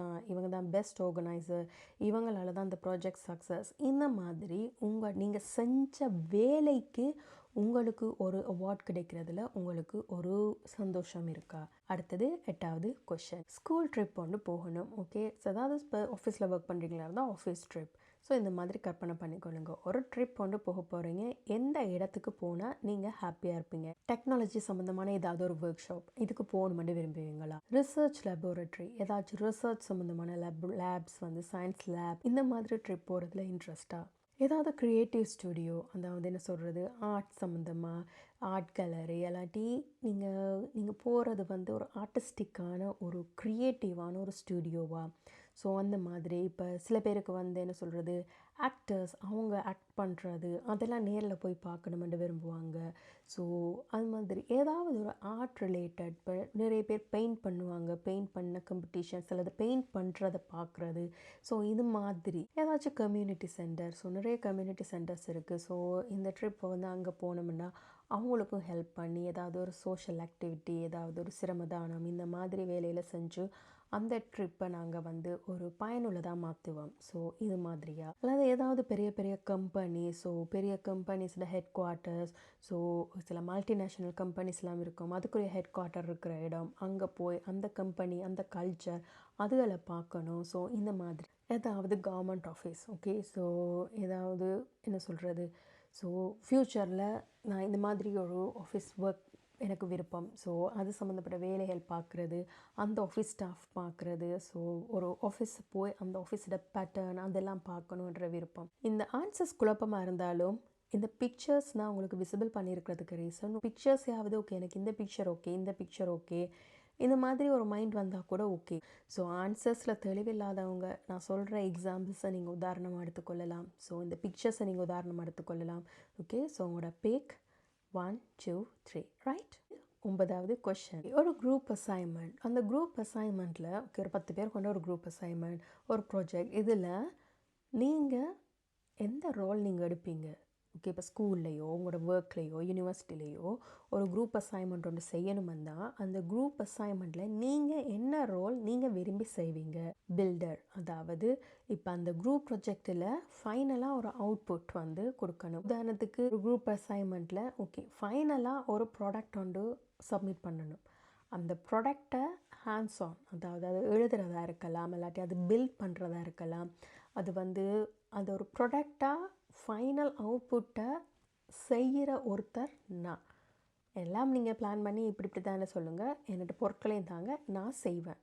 தான் பெஸ்ட் ஆர்கனைசர், இவங்களால தான் அந்த ப்ராஜெக்ட் சக்ஸஸ். இந்த மாதிரி நீங்கள் செஞ்ச வேலைக்கு உங்களுக்கு ஒரு அவார்ட் கிடைக்கிறதுல உங்களுக்கு ஒரு சந்தோஷம் இருக்கா? அடுத்தது 8வது கொஷின். ஸ்கூல் ட்ரிப் ஒன்று போகணும், ஓகே, அதாவது இப்போ ஆஃபீஸில் ஒர்க் பண்ணுறீங்களா இருந்தால் ஆஃபீஸ் ட்ரிப். ஸோ இந்த மாதிரி கற்பனை பண்ணிக்கொள்ளுங்க, ஒரு ட்ரிப் ஒன்று போக போகிறீங்க, எந்த இடத்துக்கு போனால் நீங்கள் ஹாப்பியாக இருப்பீங்க? டெக்னாலஜி சம்மந்தமான ஏதாவது ஒரு ஒர்க் ஷாப், இதுக்கு போகணுமென்று விரும்புவீங்களா? ரிசர்ச் லேபரேட்டரி, ஏதாச்சும் ரிசர்ச் சம்மந்தமான லேப்ஸ் வந்து சயின்ஸ் லேப், இந்த மாதிரி ட்ரிப் போகிறதுல இன்ட்ரெஸ்ட்டாக? ஏதாவது க்ரியேட்டிவ் ஸ்டுடியோ, அதாவது என்ன சொல்கிறது, ஆர்ட் சம்மந்தமாக ஆர்ட் கேலரி, இல்லாட்டி நீங்கள் போகிறது வந்து ஒரு ஆர்டிஸ்டிக்கான ஒரு க்ரியேட்டிவான ஒரு ஸ்டுடியோவா? ஸோ அந்த மாதிரி இப்போ சில பேருக்கு வந்து என்ன சொல்கிறது, ஆக்டர்ஸ் அவங்க ஆக்ட் பண்ணுறது அதெல்லாம் நேரில் போய் பார்க்கணுமென்று விரும்புவாங்க. ஸோ அது மாதிரி ஏதாவது ஒரு ஆர்ட் ரிலேட்டட், இப்போ நிறைய பேர் பெயிண்ட் பண்ணுவாங்க, பெயிண்ட் பண்ண காம்படிஷன்ஸ் அல்லது பெயிண்ட் பண்ணுறதை பார்க்குறது. ஸோ இது மாதிரி ஏதாச்சும் கம்யூனிட்டி சென்டர், ஸோ நிறைய கம்யூனிட்டி சென்டர்ஸ் இருக்குது. ஸோ இந்த ட்ரிப்பை வந்து அங்கே போனோம்னா அவங்களுக்கும் ஹெல்ப் பண்ணி ஏதாவது ஒரு சோஷியல் ஆக்டிவிட்டி, ஏதாவது ஒரு சிரமதானம், இந்த மாதிரி வேலையில் செஞ்சு அந்த ட்ரிப்பை நாங்கள் வந்து ஒரு பயனுள்ளதாக மாற்றுவோம். ஸோ இது மாதிரியா, அதாவது ஏதாவது பெரிய பெரிய கம்பெனி, ஸோ பெரிய கம்பெனிஸில் ஹெட் குவார்ட்டர்ஸ், ஸோ சில மல்டிநேஷ்னல் கம்பெனிஸ்லாம் இருக்கும், அதுக்குரிய ஹெட் குவார்ட்டர் இருக்கிற இடம், அங்கே போய் அந்த கம்பெனி அந்த கல்ச்சர் அதுகளை பார்க்கணும். ஸோ இந்த மாதிரி ஏதாவது கவர்மெண்ட் ஆஃபீஸ், ஓகே, ஸோ ஏதாவது என்ன சொல்கிறது, ஸோ ஃப்யூச்சரில் நான் இந்த மாதிரி ஒரு ஆஃபீஸ் ஒர்க் எனக்கு விருப்பம். ஸோ அது சம்மந்தப்பட்ட வேலைகள் பார்க்குறது, அந்த ஆஃபீஸ் ஸ்டாஃப் பார்க்குறது, ஸோ ஒரு ஆஃபீஸ் போய் அந்த ஆஃபீஸோட பேட்டர்ன் அதெல்லாம் பார்க்கணுன்ற விருப்பம். இந்த ஆன்சர்ஸ் குழப்பமாக இருந்தாலும் இந்த பிக்சர்ஸ் நான் உங்களுக்கு விசிபிள் பண்ணியிருக்கிறதுக்கு ரீசன், பிக்சர்ஸையாவது ஓகே எனக்கு இந்த பிக்சர் ஓகே இந்த மாதிரி ஒரு மைண்ட் வந்தால் கூட ஓகே. ஸோ ஆன்சர்ஸில் தெளிவில்லாதவங்க நான் சொல்கிற எக்ஸாம்பிள்ஸை நீங்கள் உதாரணமாக எடுத்துக்கொள்ளலாம். ஸோ இந்த பிக்சர்ஸை நீங்கள் உதாரணமாக எடுத்துக்கொள்ளலாம். ஓகே, ஸோ உங்களோட பிக் 1 2 3 ரைட். 9வது கொஷின். ஒரு குரூப் அசைன்மெண்ட், அந்த குரூப் அசைன்மெண்ட்டில் ஓகே ஒரு 10 பேர் கொண்ட ஒரு குரூப் அசைன்மெண்ட், ஒரு ப்ராஜெக்ட், இதில் நீங்கள் எந்த ரோல் நீங்கள் எடுப்பீங்க? ஓகே, இப்போ ஸ்கூல்லையோ உங்களோட ஒர்க்லேயோ யூனிவர்சிட்டிலேயோ ஒரு குரூப் அசைன்மெண்ட் ஒன்று செய்யணுமென்னா அந்த குரூப் அசைன்மெண்ட்டில் நீங்கள் என்ன ரோல் நீங்கள் விரும்பி செய்வீங்க? பில்டர், அதாவது இப்போ அந்த குரூப் ப்ராஜெக்டில் ஃபைனலாக ஒரு அவுட்புட் வந்து கொடுக்கணும். உதாரணத்துக்கு ஒரு குரூப் அசைன்மெண்ட்டில் ஓகே ஃபைனலாக ஒரு ப்ராடக்ட் வந்து சப்மிட் பண்ணணும். அந்த ப்ராடக்டை ஹேண்ட்ஸ் ஆன், அதாவது அது எழுதுறதா இருக்கலாம், இல்லாட்டி அது பில்ட் பண்ணுறதா இருக்கலாம், அது வந்து அது ஒரு ப்ராடக்டாக ஃபைனல் அவுட்புட்டை செய்கிற ஒருத்தர் நான். எல்லாம் நீங்கள் பிளான் பண்ணி இப்படி இப்படி தானே சொல்லுங்கள், என்கிட்ட பொருட்களையும் தாங்க, நான் செய்வேன்.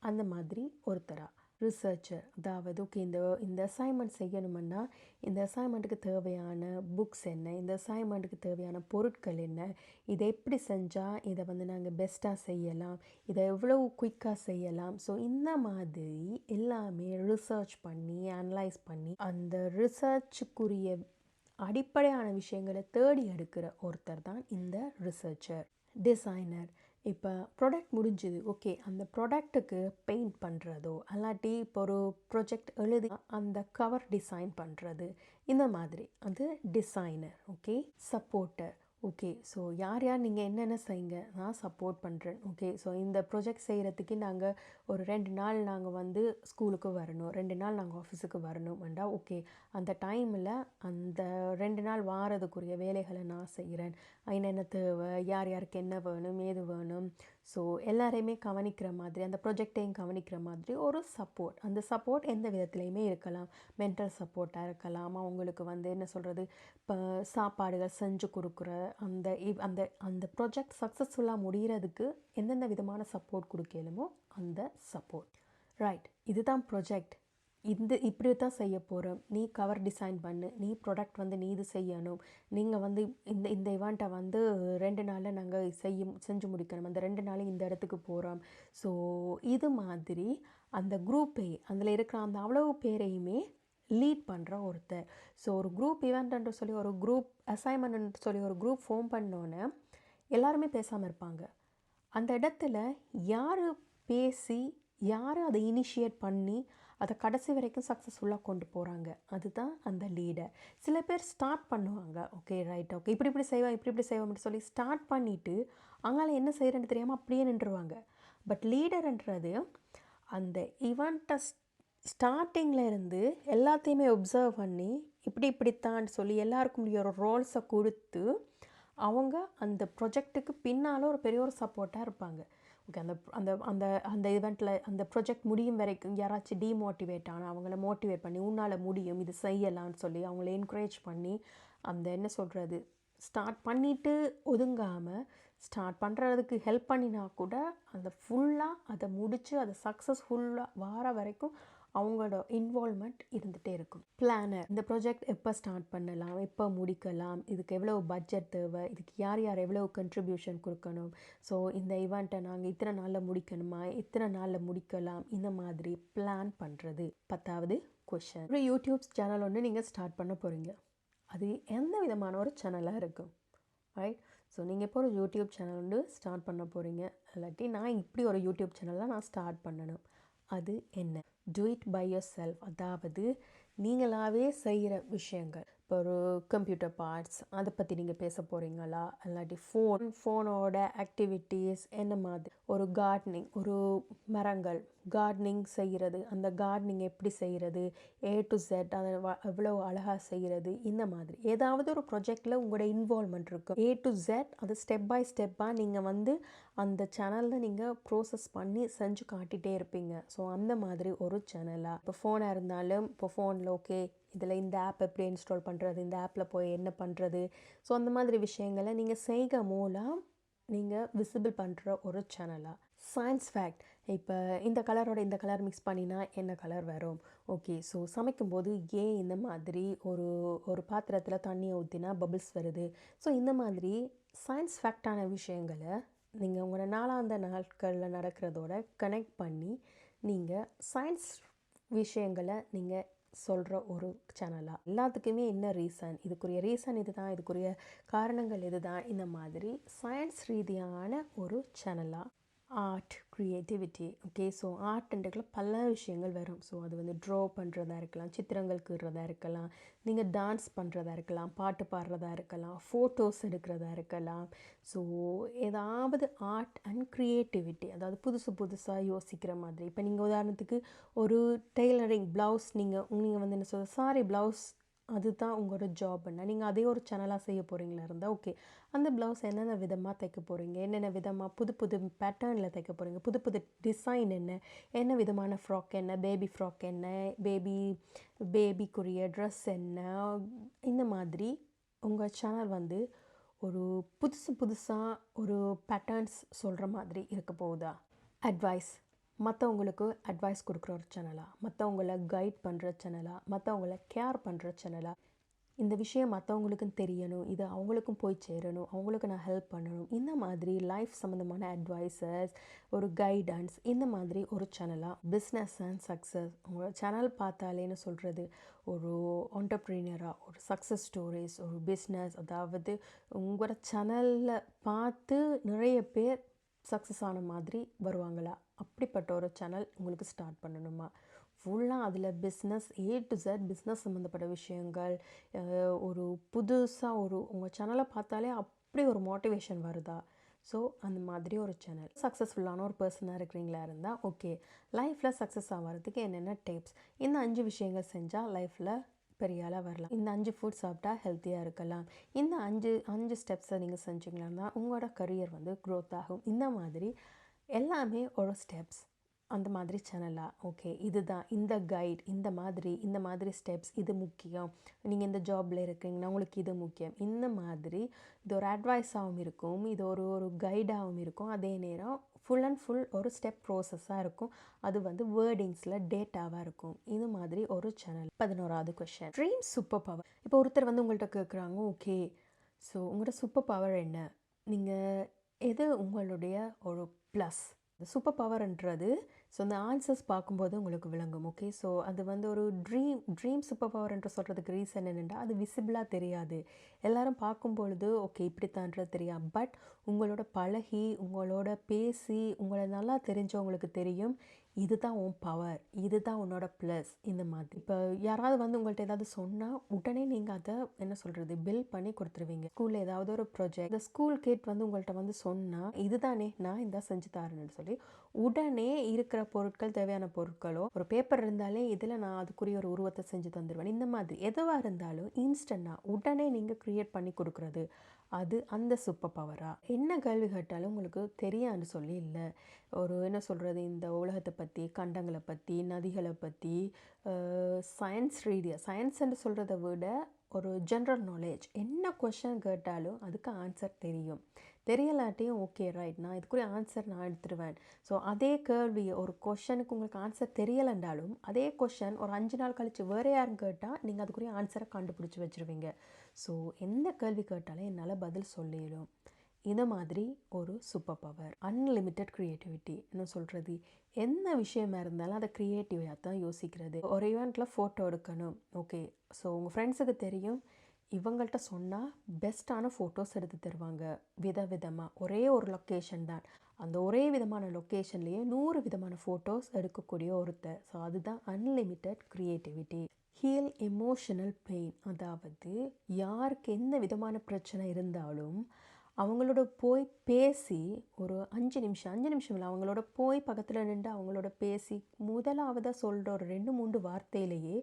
அந்த மாதிரி ஒருத்தரா ரிசர்ச்சர், அதாவது ஓகே இந்த இந்த அசைன்மெண்ட் செய்யணுமென்னா இந்த அசைன்மெண்ட்டுக்கு தேவையான புக்ஸ் என்ன, இந்த அசைன்மெண்ட்டுக்கு தேவையான பொருட்கள் என்ன, இதை எப்படி செஞ்சால் இதை வந்து நாங்கள் பெஸ்ட்டாக செய்யலாம், இதை எவ்வளவு குயிக்காக செய்யலாம். ஸோ இந்த மாதிரி எல்லாமே ரிசர்ச் பண்ணி அனலைஸ் பண்ணி அந்த ரிசர்ச்சுக்குரிய அடிப்படையான விஷயங்களை தேடி எடுக்கிற ஒருத்தர் தான் இந்த ரிசர்ச்சர். டிசைனர், இப்போ ப்ராடக்ட் முடிஞ்சுது, ஓகே அந்த ப்ராடக்ட்டுக்கு பெயிண்ட் பண்ணுறதோ அல்லாட்டி இப்போ ஒரு ப்ரொஜெக்ட் எழுதி அந்த கவர் டிசைன் பண்ணுறது, இந்த மாதிரி அது designer. Okay, supporter, okay so யார் யார் நீங்கள் என்னென்ன செய்யுங்க, நான் சப்போர்ட் பண்ணுறேன். ஓகே ஸோ இந்த ப்ரொஜெக்ட் செய்கிறதுக்கு நாங்கள் ஒரு 2 நாள் நாங்கள் வந்து ஸ்கூலுக்கு வரணும், 2 நாள் நாங்கள் ஆஃபீஸுக்கு வரணும்ண்டா ஓகே அந்த டைமில் அந்த 2 நாள் வாரதுக்குரிய வேலைகளை நான் செய்கிறேன். என்னென்ன தேவை, யார் யாருக்கு என்ன வேணும், ஏது வேணும், ஸோ எல்லாரையுமே கவனிக்கிற மாதிரி அந்த ப்ரொஜெக்டையும் கவனிக்கிற மாதிரி ஒரு சப்போர்ட். அந்த சப்போர்ட் எந்த விதத்துலையுமே இருக்கலாம். மென்டல் சப்போர்ட்டாக இருக்கலாம், அவங்களுக்கு வந்து என்ன சொல்கிறது, இப்போ சாப்பாடுகள் செஞ்சு கொடுக்குற அந்த அந்த அந்த ப்ராஜெக்ட் சக்ஸஸ்ஃபுல்லாக முடிகிறதுக்கு எந்தெந்த விதமான சப்போர்ட் கொடுக்கலுமோ அந்த சப்போர்ட். ரைட், இதுதான் ப்ரொஜெக்ட், இப்படி தான் செய்ய போகிறோம், நீ கவர் டிசைன் பண்ணு, நீ ப்ராடக்ட் வந்து நீ இது செய்யணும், நீங்கள் வந்து இந்த இந்த இவெண்ட்டை வந்து 2 நாளில் நாங்கள் செஞ்சு முடிக்கணும், அந்த 2 நாளும் இந்த இடத்துக்கு போகிறோம். ஸோ இது மாதிரி அந்த குரூப்பை அதில் இருக்கிற அந்த அவ்வளவு பேரையுமே லீட் பண்ணுற ஒருத்தர். ஸோ ஒரு குரூப் இவெண்ட்ன்று சொல்லி ஒரு குரூப் அசைன்மெண்ட்னு சொல்லி ஒரு குரூப் ஃபார்ம் பண்ணோன்னே எல்லாருமே பேசாமல் இருப்பாங்க. அந்த இடத்துல யார் பேசி யார் அதை இனிஷியேட் பண்ணி அதை கடைசி வரைக்கும் சக்ஸஸ்ஃபுல்லாக கொண்டு போகிறாங்க, அதுதான் அந்த லீடர். சில பேர் ஸ்டார்ட் பண்ணுவாங்க, ஓகே ரைட் ஓகே இப்படி இப்படி செய்வோம் இப்படி இப்படி செய்வோம்னு சொல்லி ஸ்டார்ட் பண்ணிவிட்டு அவங்களால என்ன செய்கிறேன்னு தெரியாமல் அப்படியே நின்றுருவாங்க. பட் லீடர்ன்றது அந்த ஈவெண்ட்டை ஸ்டார்டிங்கில் இருந்து எல்லாத்தையுமே ஒப்சர்வ் பண்ணி இப்படி இப்படித்தான் சொல்லி எல்லாருக்கும் ஒரு ரோல்ஸை கொடுத்து அவங்க அந்த ப்ரொஜெக்ட்டுக்கு பின்னால் ஒரு பெரிய ஒரு சப்போர்ட்டாக இருப்பாங்க. ஓகே அந்த அந்த அந்த அந்த ஈவெண்ட்டில் அந்த ப்ரொஜெக்ட் முடியும் வரைக்கும் யாராச்சும் டீமோட்டிவேட் ஆனால் அவங்கள மோட்டிவேட் பண்ணி உன்னால் முடியும் இது செய்யலான்னு சொல்லி அவங்கள என்கரேஜ் பண்ணி அந்த என்ன சொல்கிறது ஸ்டார்ட் பண்ணிவிட்டு ஒதுங்காமல் ஸ்டார்ட் பண்ணுறதுக்கு ஹெல்ப் பண்ணினா கூட அந்த ஃபுல்லாக அதை முடித்து அதை சக்ஸஸ்ஃபுல்லாக வர வரைக்கும் அவங்களோட இன்வால்மெண்ட் இருந்துகிட்டே இருக்கும். பிளானர், இந்த ப்ராஜெக்ட் எப்போ ஸ்டார்ட் பண்ணலாம், எப்போ முடிக்கலாம், இதுக்கு எவ்வளோ பட்ஜெட் தேவை, இதுக்கு யார் யார் எவ்வளோ கண்ட்ரிபியூஷன் கொடுக்கணும், ஸோ இந்த ஈவெண்ட்டை நாங்கள் இத்தனை நாளில் முடிக்கணுமா, இத்தனை நாளில் முடிக்கலாம், இந்த மாதிரி பிளான் பண்ணுறது. 10வது கொஷன், ஒரு யூடியூப் சேனல் ஒன்று நீங்கள் ஸ்டார்ட் பண்ண போகிறீங்க, அது எந்த விதமான ஒரு சேனலாக இருக்கும், ரைட்? ஸோ நீங்கள் இப்போ ஒரு யூடியூப் சேனல் ஒன்று ஸ்டார்ட் பண்ண போகிறீங்க, இல்லாட்டி நான் இப்படி ஒரு யூடியூப் சேனலாக நான் ஸ்டார்ட் பண்ணணும், அது என்ன? Do it by yourself, அதாவது நீங்களாகவே செய்கிற விஷயங்கள். இப்போ ஒரு கம்ப்யூட்டர் பார்ட்ஸ் அதை பற்றி நீங்கள் பேச போகிறீங்களா, இல்லாட்டி ஃபோனோட ஆக்டிவிட்டீஸ் என்ன மாதிரி, ஒரு கார்டனிங், ஒரு மரங்கள் கார்டனிங் செய்கிறது, அந்த கார்டனிங் எப்படி செய்கிறது, A to Z அதை எவ்வளோ அழகாக செய்கிறது, இந்த மாதிரி ஏதாவது ஒரு ப்ரொஜெக்டில் உங்களோட இன்வால்மெண்ட் இருக்கும். A to Z அது ஸ்டெப் பை ஸ்டெப்பாக நீங்கள் வந்து அந்த சேனலில் நீங்கள் ப்ரோசஸ் பண்ணி செஞ்சு காட்டிகிட்டே இருப்பீங்க. ஸோ அந்த மாதிரி ஒரு சேனலாக, இப்போ ஃபோனாக இருந்தாலும் இப்போ ஃபோனில் ஓகே இதில் இந்த ஆப் எப்படி இன்ஸ்டால் பண்ணுறது, இந்த ஆப்பில் போய் என்ன பண்ணுறது, ஸோ அந்த மாதிரி விஷயங்களை நீங்கள் செய்க மூலம் நீங்கள் விசிபிள் பண்ணுற ஒரு சேனலாக. சயின்ஸ் ஃபேக்ட், இப்போ இந்த கலரோட இந்த கலர் மிக்ஸ் பண்ணினா என்ன கலர் வரும், ஓகே ஸோ சமைக்கும்போது ஏன் இந்த மாதிரி ஒரு ஒரு பாத்திரத்தில் தண்ணியை ஊற்றினா பபிள்ஸ் வருது, ஸோ இந்த மாதிரி சயின்ஸ் ஃபேக்டான விஷயங்களை நீங்கள் உங்களோட நாளாந்த நாட்களில் நடக்கிறதோட கனெக்ட் பண்ணி நீங்கள் சயின்ஸ் விஷயங்களை நீங்கள் சொல்கிற ஒரு சேனலாக. எல்லாத்துக்குமே என்ன ரீசன், இதுக்குரிய ரீசன் இது தான், இதுக்குரிய காரணங்கள் இது தான், இந்த மாதிரி சயின்ஸ் ரீதியான ஒரு சேனலாக. ஆர்ட், க்ரியேட்டிவிட்டி, ஓகே ஸோ ஆர்ட்ன்றதுல பல விஷயங்கள் வரும். ஸோ அது வந்து ட்ரா பண்ணுறதா இருக்கலாம், சித்திரங்கள் கீறதா இருக்கலாம், நீங்கள் டான்ஸ் பண்ணுறதா இருக்கலாம், பாட்டு பாடுறதா இருக்கலாம், ஃபோட்டோஸ் எடுக்கிறதா இருக்கலாம். ஸோ ஏதாவது ஆர்ட் அண்ட் க்ரியேட்டிவிட்டி, அதாவது புதுசாக யோசிக்கிற மாதிரி. இப்போ நீங்கள் உதாரணத்துக்கு ஒரு டெய்லரிங் ப்ளவுஸ் நீங்கள் வந்து என்ன சொல்கிறது சாரி ப்ளவுஸ் அதுதான் உங்களோட ஜாப்னா நீங்கள் அதே ஒரு சேனலாக செய்ய போகிறீங்களா இருந்தால் ஓகே அந்த ப்ளவுஸ் என்னென்ன விதமாக தைக்க போகிறீங்க, என்னென்ன விதமாக புது பேட்டர்னில் தைக்க போகிறீங்க, புது டிசைன் என்ன விதமான ஃப்ராக் என்ன, பேபி ஃப்ராக் என்ன, பேபிக்குரிய ட்ரெஸ் என்ன, இந்த மாதிரி உங்கள் சேனல் வந்து ஒரு புதுசாக ஒரு பேட்டர்ன்ஸ் சொல்கிற மாதிரி இருக்க போகுதா? அட்வைஸ், மற்றவங்களுக்கு அட்வைஸ் கொடுக்குற ஒரு சேனலா, மற்றவங்கள கைட் பண்ணுற சேனலா, மற்றவங்கள கேர் பண்ணுற சேனலா, இந்த விஷயம் மற்றவங்களுக்கும் தெரியணும், இது அவங்களுக்கும் போய் சேரணும், அவங்களுக்கு நான் ஹெல்ப் பண்ணணும், இந்த மாதிரி லைஃப் சம்மந்தமான அட்வைசஸ், ஒரு கைடன்ஸ், இந்த மாதிரி ஒரு சேனலாக பிஸ்னஸ் அண்ட் சக்ஸஸ். உங்களோட சேனல் பார்த்தாலேன்னு சொல்கிறது ஒரு ஆண்டர்ப்ரீனியராக ஒரு சக்ஸஸ் ஸ்டோரிஸ், ஒரு பிஸ்னஸ், அதாவது உங்களோட சேனலில் பார்த்து நிறைய பேர் சக்ஸஸ் ஆன மாதிரி வருவாங்களா? அப்படிப்பட்ட ஒரு சேனல் உங்களுக்கு ஸ்டார்ட் பண்ணணுமா? ஃபுல்லாக அதில் பிஸ்னஸ் டு Z பிஸ்னஸ் சம்மந்தப்பட்ட விஷயங்கள், ஒரு புதுசாக உங்கள் சேனலை பார்த்தாலே அப்படி ஒரு மோட்டிவேஷன் வருதா? ஸோ அந்த மாதிரி ஒரு சேனல். சக்ஸஸ்ஃபுல்லான ஒரு பர்சனாக இருக்கிறீங்களா இருந்தால் ஓகே, லைஃப்பில் சக்ஸஸ் ஆகிறதுக்கு என்னென்ன டிப்ஸ், இந்த 5 விஷயங்கள் செஞ்சால் லைஃப்பில் பெரிய ஆளாக வரலாம், இந்த 5 ஃபுட் சாப்பிட்டா ஹெல்த்தியாக இருக்கலாம், இந்த 5 ஸ்டெப்ஸை நீங்கள் செஞ்சிங்கன்னா உங்களோட கரியர் க்ரோத் ஆகும், இந்த மாதிரி எல்லாமே ஒரு ஸ்டெப்ஸ். அந்த மாதிரி சேனலாக ஓகே, இதுதான் இந்த கைட், இந்த மாதிரி ஸ்டெப்ஸ், இது முக்கியம், நீங்கள் இந்த ஜாபில் இருக்கீங்கன்னா உங்களுக்கு இது முக்கியம், இந்த மாதிரி இது ஒரு அட்வைஸாகவும் இருக்கும், இது ஒரு கைடாகவும் இருக்கும், அதே நேரம் ஃபுல் அண்ட் ஃபுல் ஒரு ஸ்டெப் ப்ரோசஸாக இருக்கும், அது வேர்டிங்ஸில் டேட்டாவாக இருக்கும். இது மாதிரி ஒரு சேனல். 11வது கொஷின், ட்ரீம் சூப்பர் பவர். இப்போ ஒருத்தர் உங்கள்கிட்ட கேட்குறாங்க, ஓகே ஸோ உங்களோட சூப்பர் பவர் என்ன, நீங்கள் எது உங்களுடைய ஒரு ப்ளஸ்? சூப்பர் பவர்ன்றது ஸோ அந்த ஆன்சர்ஸ் பார்க்கும்போது உங்களுக்கு விளங்கும். ஓகே, ஸோ அது ஒரு ட்ரீம் சூப்பர் பவர் என்று சொல்கிறதுக்கு ரீசன் என்னென்னா, அது விசிபிளாக தெரியாது, எல்லாரும் பார்க்கும்பொழுது ஓகே இப்படித்தான்றது தெரியாது, பட் உங்களோட பழகி, உங்களோட பேசி, உங்களை நல்லா தெரிஞ்சவங்களுக்கு தெரியும் இதுதான் உன் பவர், இதுதான் உன்னோட ப்ளஸ். இந்த மாதிரி இப்போ யாராவது உங்கள்கிட்ட ஏதாவது சொன்னால் உடனே நீங்கள் அதை என்ன சொல்கிறது பில் பண்ணி கொடுத்துருவீங்க. ஸ்கூலில் ஏதாவது ஒரு ப்ராஜெக்ட், இந்த ஸ்கூல் கேட் உங்கள்கிட்ட சொன்னால் இதுதானே நான் இந்த செஞ்சு தரேன்னு சொல்லி உடனே இருக்கிற பொருட்கள், தேவையான பொருட்களோ ஒரு பேப்பர் இருந்தாலே இதில் நான் அதுக்குரிய ஒரு உருவத்தை செஞ்சு தந்துடுவேன். இந்த மாதிரி எதுவாக இருந்தாலும் இன்ஸ்டண்ட்டாக உடனே நீங்கள் க்ரியேட் பண்ணி கொடுக்குறது, அது அந்த சூப்பர் பவராக. என்ன கேள்வி கேட்டாலும் உங்களுக்கு தெரியான்னு சொல்லி இல்லை, ஒரு என்ன சொல்கிறது இந்த உலகத்தை பற்றி, கண்டங்களை பற்றி, நதிகளை பற்றி, சயின்ஸ் ரீதியாக, சயின்ஸ்ன்னு சொல்கிறத விட ஒரு ஜென்ரல் நாலேஜ், என்ன கொஷன் கேட்டாலும் அதுக்கு ஆன்சர் தெரியும். தெரியலாட்டியும் ஓகே ரைட், நான் இதுக்குரிய ஆன்சர் நான் எடுத்துருவேன். ஸோ அதே கேள்வி, ஒரு கொஷனுக்கு உங்களுக்கு ஆன்சர் தெரியலைன்றாலும் அதே கொஷன் ஒரு 5 நாள் கழித்து வேறு யாரும் கேட்டால் நீங்கள் அதுக்குரிய ஆன்சரை கண்டுபிடிச்சி வச்சுருவீங்க. ஸோ எந்த கேள்வி கேட்டாலும் என்னால் பதில் சொல்லிடும். இந்த மாதிரி ஒரு சூப்பர் பவர். அன்லிமிட்டெட் க்ரியேட்டிவிட்டி, என்ன சொல்கிறது, எந்த விஷயமா இருந்தாலும் அதை க்ரியேட்டிவாக தான் யோசிக்கிறது. ஒரு ஈவெண்ட்டில் ஃபோட்டோ எடுக்கணும், ஓகே ஸோ உங்கள் ஃப்ரெண்ட்ஸுக்கு தெரியும் இவங்கள்ட்ட சொன்னால் பெஸ்ட்டான ஃபோட்டோஸ் எடுத்து தருவாங்க, விதவிதமாக ஒரே ஒரு லொக்கேஷன் தான், அந்த ஒரே விதமான லொக்கேஷன்லேயே 100 விதமான ஃபோட்டோஸ் எடுக்கக்கூடிய ஒருத்தர். ஸோ அதுதான் unlimited creativity. Heal emotional pain, அதாவது யாருக்கு எந்த விதமான பிரச்சனை இருந்தாலும் அவங்களோட போய் பேசி ஒரு 5 நிமிஷம் இல்லை, அவங்களோட போய் பக்கத்தில் நின்று அவங்களோட பேசி முதலாவதாக சொல்கிற ஒரு 2-3 வார்த்தையிலேயே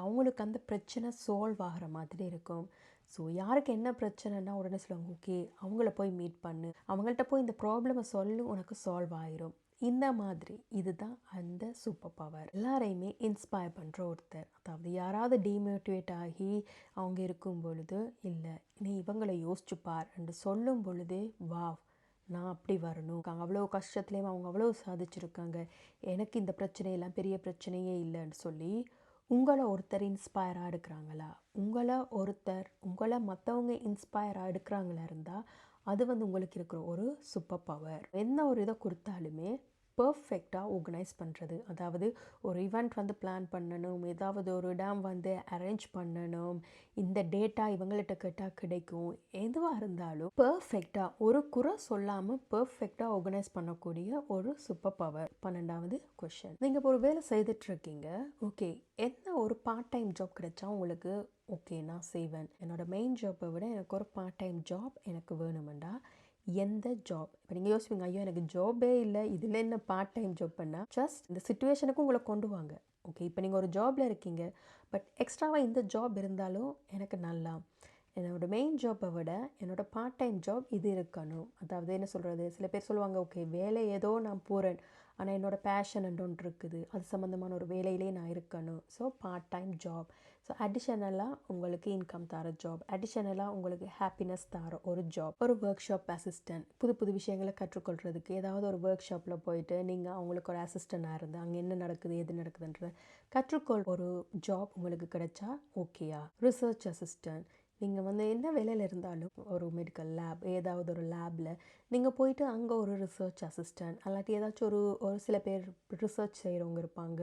அவங்களுக்கு அந்த பிரச்சனை சால்வ் ஆகிற மாதிரி இருக்கும். ஸோ யாருக்கு என்ன பிரச்சனைனா உடனே சொல்லுவாங்க, ஓகே அவங்கள போய் மீட் பண்ணு, அவங்கள்ட்ட போய் இந்த ப்ராப்ளமை சொல்லு, உனக்கு சால்வ் ஆயிரும். இந்த மாதிரி இதுதான் அந்த சூப்பர் பவர். எல்லாரையுமே இன்ஸ்பயர் பண்ணுற ஒருத்தர், அதாவது யாராவது டிமோட்டிவேட் ஆகி அவங்க இருக்கும் பொழுது இல்லை நீ இவங்களை யோசிச்சு பார் என்று சொல்லும் பொழுதே வாவ் நான் அப்படி வரணும், அவ்வளோ கஷ்டத்துலேயும் அவங்க அவ்வளோ சாதிச்சிருக்காங்க, எனக்கு இந்த பிரச்சனையெல்லாம் பெரிய பிரச்சனையே இல்லைன்னு சொல்லி உங்களை ஒருத்தர் இன்ஸ்பயராக எடுக்கிறாங்களா, உங்களை மற்றவங்க இன்ஸ்பயராக எடுக்கிறாங்களா இருந்தால் அது உங்களுக்கு இருக்கிற ஒரு சூப்பர் பவர். என்ன ஒரு இதை கொடுத்தாலுமே பர்ஃபெக்டாக ஆர்கனைஸ் பண்ணுறது, அதாவது ஒரு ஈவெண்ட் பிளான் பண்ணணும், ஏதாவது ஒரு டேம் அரேஞ்ச் பண்ணணும், இந்த டேட்டா இவங்கள்ட்ட கேட்டால் கிடைக்கும், எதுவாக இருந்தாலும் பர்ஃபெக்டாக ஒரு குறை சொல்லாமல் பர்ஃபெக்டாக ஆர்கனைஸ் பண்ணக்கூடிய ஒரு சூப்பர் பவர். 12வது கொஷின், நீங்கள் இப்போ ஒரு வேலை செய்துட்ருக்கீங்க, ஓகே என்ன ஒரு பார்ட் டைம் ஜாப் கிடைச்சா உங்களுக்கு ஓகே நான் செய்வேன், என்னோடய மெயின் ஜாப்பை விட எனக்கு ஒரு பார்ட் டைம் ஜாப் எனக்கு வேணுமெண்டா எந்த ஜாப்? இப்போ நீங்கள் யோசிப்பீங்க, ஐயோ எனக்கு ஜாபே இல்லை, இதில் என்ன பார்ட் டைம் ஜாப் பண்ணால், ஜஸ்ட் இந்த சிச்சுவேஷனுக்கு உங்களை கொண்டு வாங்க. ஓகே இப்போ நீங்கள் ஒரு ஜாபில் இருக்கீங்க, பட் எக்ஸ்ட்ராவாக இந்த ஜாப் இருந்தாலும் எனக்கு நல்லா, என்னோடய மெயின் ஜாப்பை விட என்னோடய பார்ட் டைம் ஜாப் இது இருக்கணும். அதாவது என்ன சொல்கிறது, சில பேர் சொல்லுவாங்க ஓகே வேலை ஏதோ நான் போகிறேன், ஆனால் என்னோடய பேஷன் ஒன்று இருக்குது, அது சம்மந்தமான ஒரு வேலையிலே நான் இருக்கணும். So part time job. So அடிஷனலாக உங்களுக்கு இன்கம் தர ஜாப், அடிஷனலாக உங்களுக்கு ஹாப்பினஸ் தர ஒரு ஜாப். ஒரு ஒர்க் ஷாப் அசிஸ்டன்ட், புது புது விஷயங்களை கற்றுக்கொள்கிறதுக்கு ஏதாவது ஒரு ஒர்க் ஷாப்பில் போயிட்டு நீங்கள் அவங்களுக்கு ஒரு அசிஸ்டண்டாக இருந்து அங்கே என்ன நடக்குது எது நடக்குதுன்றத கற்றுக்கொள் ஒரு ஜாப் உங்களுக்கு கிடைச்சா ஓகேயா. ரிசர்ச் அசிஸ்டன்ட், நீங்கள் வந்து என்ன வேலையில் இருந்தாலும் ஒரு மெடிக்கல் லேப் ஏதாவது ஒரு லேபில் நீங்கள் போயிட்டு அங்கே ஒரு ரிசர்ச் அசிஸ்டன்ட் அல்லாட்டி ஏதாச்சும் ஒரு சில பேர் ரிசர்ச் செய்கிறவங்க இருப்பாங்க,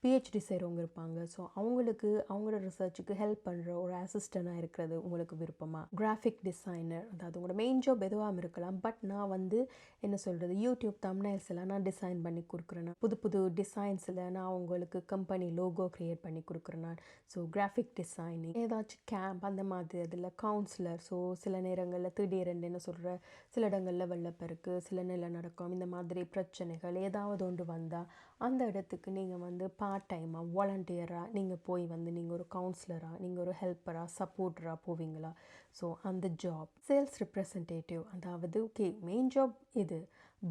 பிஹெச்டி செய்கிறவங்க இருப்பாங்க. ஸோ அவங்களுக்கு அவங்களோட ரிசர்ச்சுக்கு ஹெல்ப் பண்ணுற ஒரு அசிஸ்டண்டாக இருக்கிறது உங்களுக்கு விருப்பமா. கிராஃபிக் டிசைனர், அதாவது உங்களோட மெயின் ஜாப் எதுவாக இருக்கலாம், பட் நான் வந்து என்ன சொல்கிறது, யூடியூப் தம்ப்நெயில்ஸ் எல்லாம் நான் டிசைன் பண்ணி கொடுக்குறேன். புது புது டிசைன்ஸில் நான் உங்களுக்கு கம்பெனி லோகோ க்ரியேட் பண்ணி கொடுக்குறேன் நான். ஸோ கிராஃபிக் டிசைனிங், ஏதாச்சும் கேம்ப் அந்த மாதிரி அதில் கவுன்சிலர். ஸோ சில நேரங்களில் திடீரென்று என்ன சொல்கிற சில இடங்களில் வெள்ளப்பெருக்கு, சில நிலை நடக்கும், இந்த மாதிரி பிரச்சனைகள் ஏதாவது ஒன்று வந்தால் அந்த இடத்துக்கு நீங்கள் வந்து பார்ட் டைமாக வாலண்டியராக நீங்கள் போய் வந்து நீங்கள் ஒரு கவுன்சிலராக நீங்கள் ஒரு ஹெல்ப்பராக சப்போர்ட்டராக போவீங்களா. ஸோ அந்த ஜாப். சேல்ஸ் ரெப்ரசன்டேட்டிவ், அதாவது ஓகே மெயின் ஜாப் இது,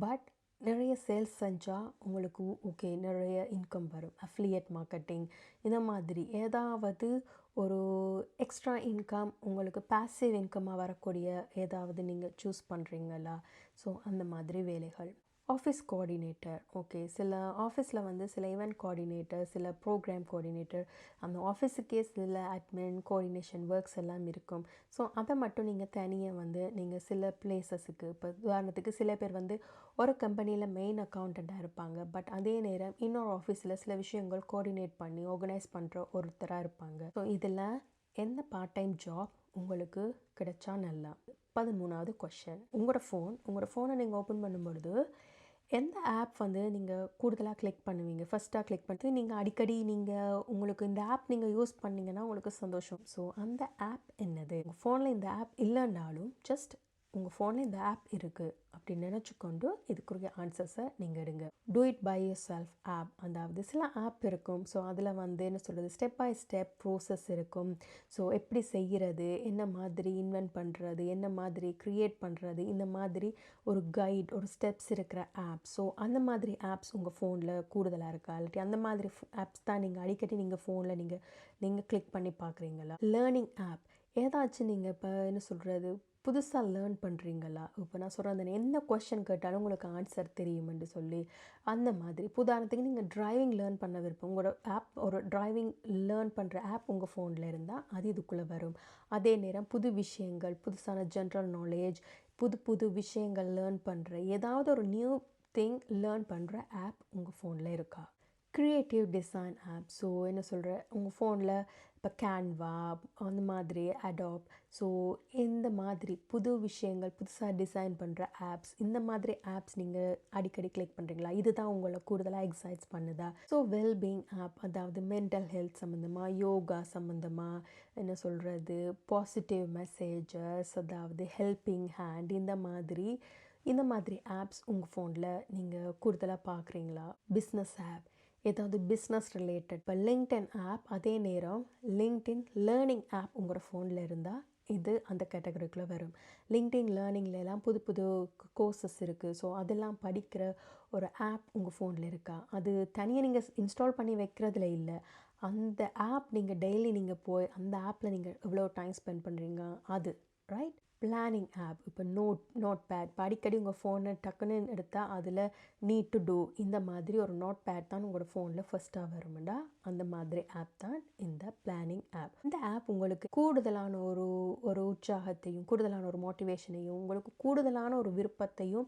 பட் நிறைய சேல்ஸ் செஞ்சால் உங்களுக்கு ஓகே நிறைய இன்கம் வரும். அஃபிலியேட் மார்க்கெட்டிங், இந்த மாதிரி ஏதாவது ஒரு எக்ஸ்ட்ரா இன்கம் உங்களுக்கு பாசிவ் இன்கமாக வரக்கூடிய ஏதாவது நீங்கள் சூஸ் பண்ணுறீங்களா. ஸோ அந்த மாதிரி வேலைகள். ஆஃபீஸ் கோஆர்டினேட்டர், ஓகே சில ஆஃபீஸில் வந்து சில ஈவெண்ட் கோஆர்டினேட்டர், சில ப்ரோக்ராம் கோஆர்டினேட்டர், அந்த ஆஃபீஸுக்கே சில அட்மின் கோஆர்டினேஷன் ஒர்க்ஸ் எல்லாம் இருக்கும். ஸோ அதை மட்டும் நீங்கள் தனியாக வந்து நீங்கள் சில பிளேசஸுக்கு, இப்போ உதாரணத்துக்கு சில பேர் வந்து ஒரு கம்பெனியில் மெயின் அக்கௌண்டண்ட்டாக இருப்பாங்க, பட் அதே நேரம் இன்னொரு ஆஃபீஸில் சில விஷயங்கள் கோஆர்டினேட் பண்ணி ஆர்கனைஸ் பண்ணுற ஒருத்தராக இருப்பாங்க. ஸோ இதில் எந்த பார்ட் டைம் ஜாப் உங்களுக்கு கிடைச்சா நல்லா. 13வது கொஷின், உங்களோட ஃபோனை நீங்கள் ஓப்பன் பண்ணும்பொழுது எந்த ஆப் வந்து நீங்கள் கூடுதலாக கிளிக் பண்ணுவீங்க. ஃபஸ்ட்டாக கிளிக் பண்ணிட்டு நீங்கள் அடிக்கடி நீங்கள் உங்களுக்கு இந்த ஆப் நீங்கள் யூஸ் பண்ணிங்கன்னா உங்களுக்கு சந்தோஷம். ஸோ அந்த ஆப் என்னது. உங்கள் ஃபோனில் இந்த ஆப் இல்லைன்னாலும் ஜஸ்ட் உங்கள் ஃபோனில் இந்த ஆப் இருக்குது அப்படின்னு நினச்சிக்கொண்டு இதுக்குரிய ஆன்சர்ஸை நீங்கள் எடுங்க. Do it by yourself app, அதாவது சில ஆப் இருக்கும். ஸோ அதில் வந்து என்ன சொல்கிறது, ஸ்டெப் பை ஸ்டெப் ப்ரோசஸ் இருக்கும். ஸோ எப்படி செய்கிறது, என்ன மாதிரி இன்வென்ட் பண்ணுறது, என்ன மாதிரி க்ரியேட் பண்ணுறது, இந்த மாதிரி ஒரு கைட் ஒரு ஸ்டெப்ஸ் இருக்கிற ஆப். ஸோ அந்த மாதிரி ஆப்ஸ் உங்கள் ஃபோனில் கூடுதலாக இருக்கா, இல்லாட்டி அந்த மாதிரி ஆப்ஸ் தான் நீங்கள் அடிக்கடி நீங்கள் ஃபோனில் நீங்கள் கிளிக் பண்ணி பார்க்குறீங்களா. லேர்னிங் ஆப், ஏதாச்சும் நீங்கள் இப்போ என்ன சொல்கிறது புதுசாக லேர்ன் பண்ணுறீங்களா. இப்போ நான் சொல்கிறேன் அந்த என்ன கொஷின் கேட்டாலும் உங்களுக்கு ஆன்சர் தெரியுமென்று சொல்லி அந்த மாதிரி. உதாரணத்துக்கு நீங்கள் டிரைவிங் லேர்ன் பண்ண விருப்பம், உங்களோட ஆப் ஒரு டிரைவிங் லேர்ன் பண்ணுற ஆப் உங்கள் ஃபோனில் இருந்தால் அது இதுக்குள்ளே வரும். அதே நேரம் புது விஷயங்கள், புதுசான ஜென்ரல் நாலேஜ், புது புது விஷயங்கள் லேர்ன் பண்ணுற ஏதாவது ஒரு நியூ திங் லேர்ன் பண்ணுற ஆப் உங்கள் ஃபோனில் இருக்கா. க்ரியேட்டிவ் டிசைன் ஆப், ஸோ என்ன சொல்கிற உங்கள் ஃபோனில் இப்போ கேன்வா அந்த மாதிரி அடாப், ஸோ இந்த மாதிரி புது விஷயங்கள் புதுசாக டிசைன் பண்ணுற ஆப்ஸ், இந்த மாதிரி ஆப்ஸ் நீங்கள் அடிக்கடி கிளிக் பண்ணுறீங்களா. இதுதான் உங்களை கூடுதலாக எக்ஸைட்ஸ் பண்ணுதா. ஸோ வெல்பீயிங் ஆப், அதாவது மென்டல் ஹெல்த் சம்மந்தமாக, யோகா சம்மந்தமாக, என்ன சொல்கிறது பாசிட்டிவ் மெசேஜஸ், அதாவது ஹெல்பிங் ஹேண்ட், இந்த மாதிரி ஆப்ஸ் உங்கள் ஃபோனில் நீங்கள் கூடுதலாக பார்க்குறீங்களா. பிஸ்னஸ் ஆப், ஏதாவது பிஸ்னஸ் ரிலேட்டட், இப்போ லிங்க்டின் ஆப், அதே நேரம் லிங்க்டின் லேர்னிங் ஆப் உங்களோட ஃபோனில் இருந்தால் இது அந்த கேட்டகரிக்குள்ளே வரும். லிங்க்டின் லேர்னிங்லலாம் புது புது கோர்சஸ் இருக்குது. ஸோ அதெல்லாம் படிக்கிற ஒரு ஆப் உங்கள் ஃபோனில் இருக்கா. அது தனியாக நீங்கள் இன்ஸ்டால் பண்ணி வைக்கிறதுல இல்லை, அந்த ஆப் நீங்கள் டெய்லி நீங்கள் போய் அந்த ஆப்பில் நீங்கள் எவ்வளோ டைம் ஸ்பெண்ட் பண்ணுறீங்க அது ரைட். பிளானிங் ஆப், இப்போ நோட் பேட், இப்போ அடிக்கடி உங்கள் ஃபோனை டக்குன்னு எடுத்தால் அதில் நீட் டு டூ, இந்த மாதிரி ஒரு நோட் பேட் தான் உங்களோட ஃபோனில் ஃபஸ்ட்டாக வரும்டா, அந்த மாதிரி ஆப் தான் இந்த பிளானிங் ஆப். இந்த ஆப் உங்களுக்கு கூடுதலான ஒரு உற்சாகத்தையும் கூடுதலான ஒரு மோட்டிவேஷனையும் உங்களுக்கு கூடுதலான ஒரு விருப்பத்தையும்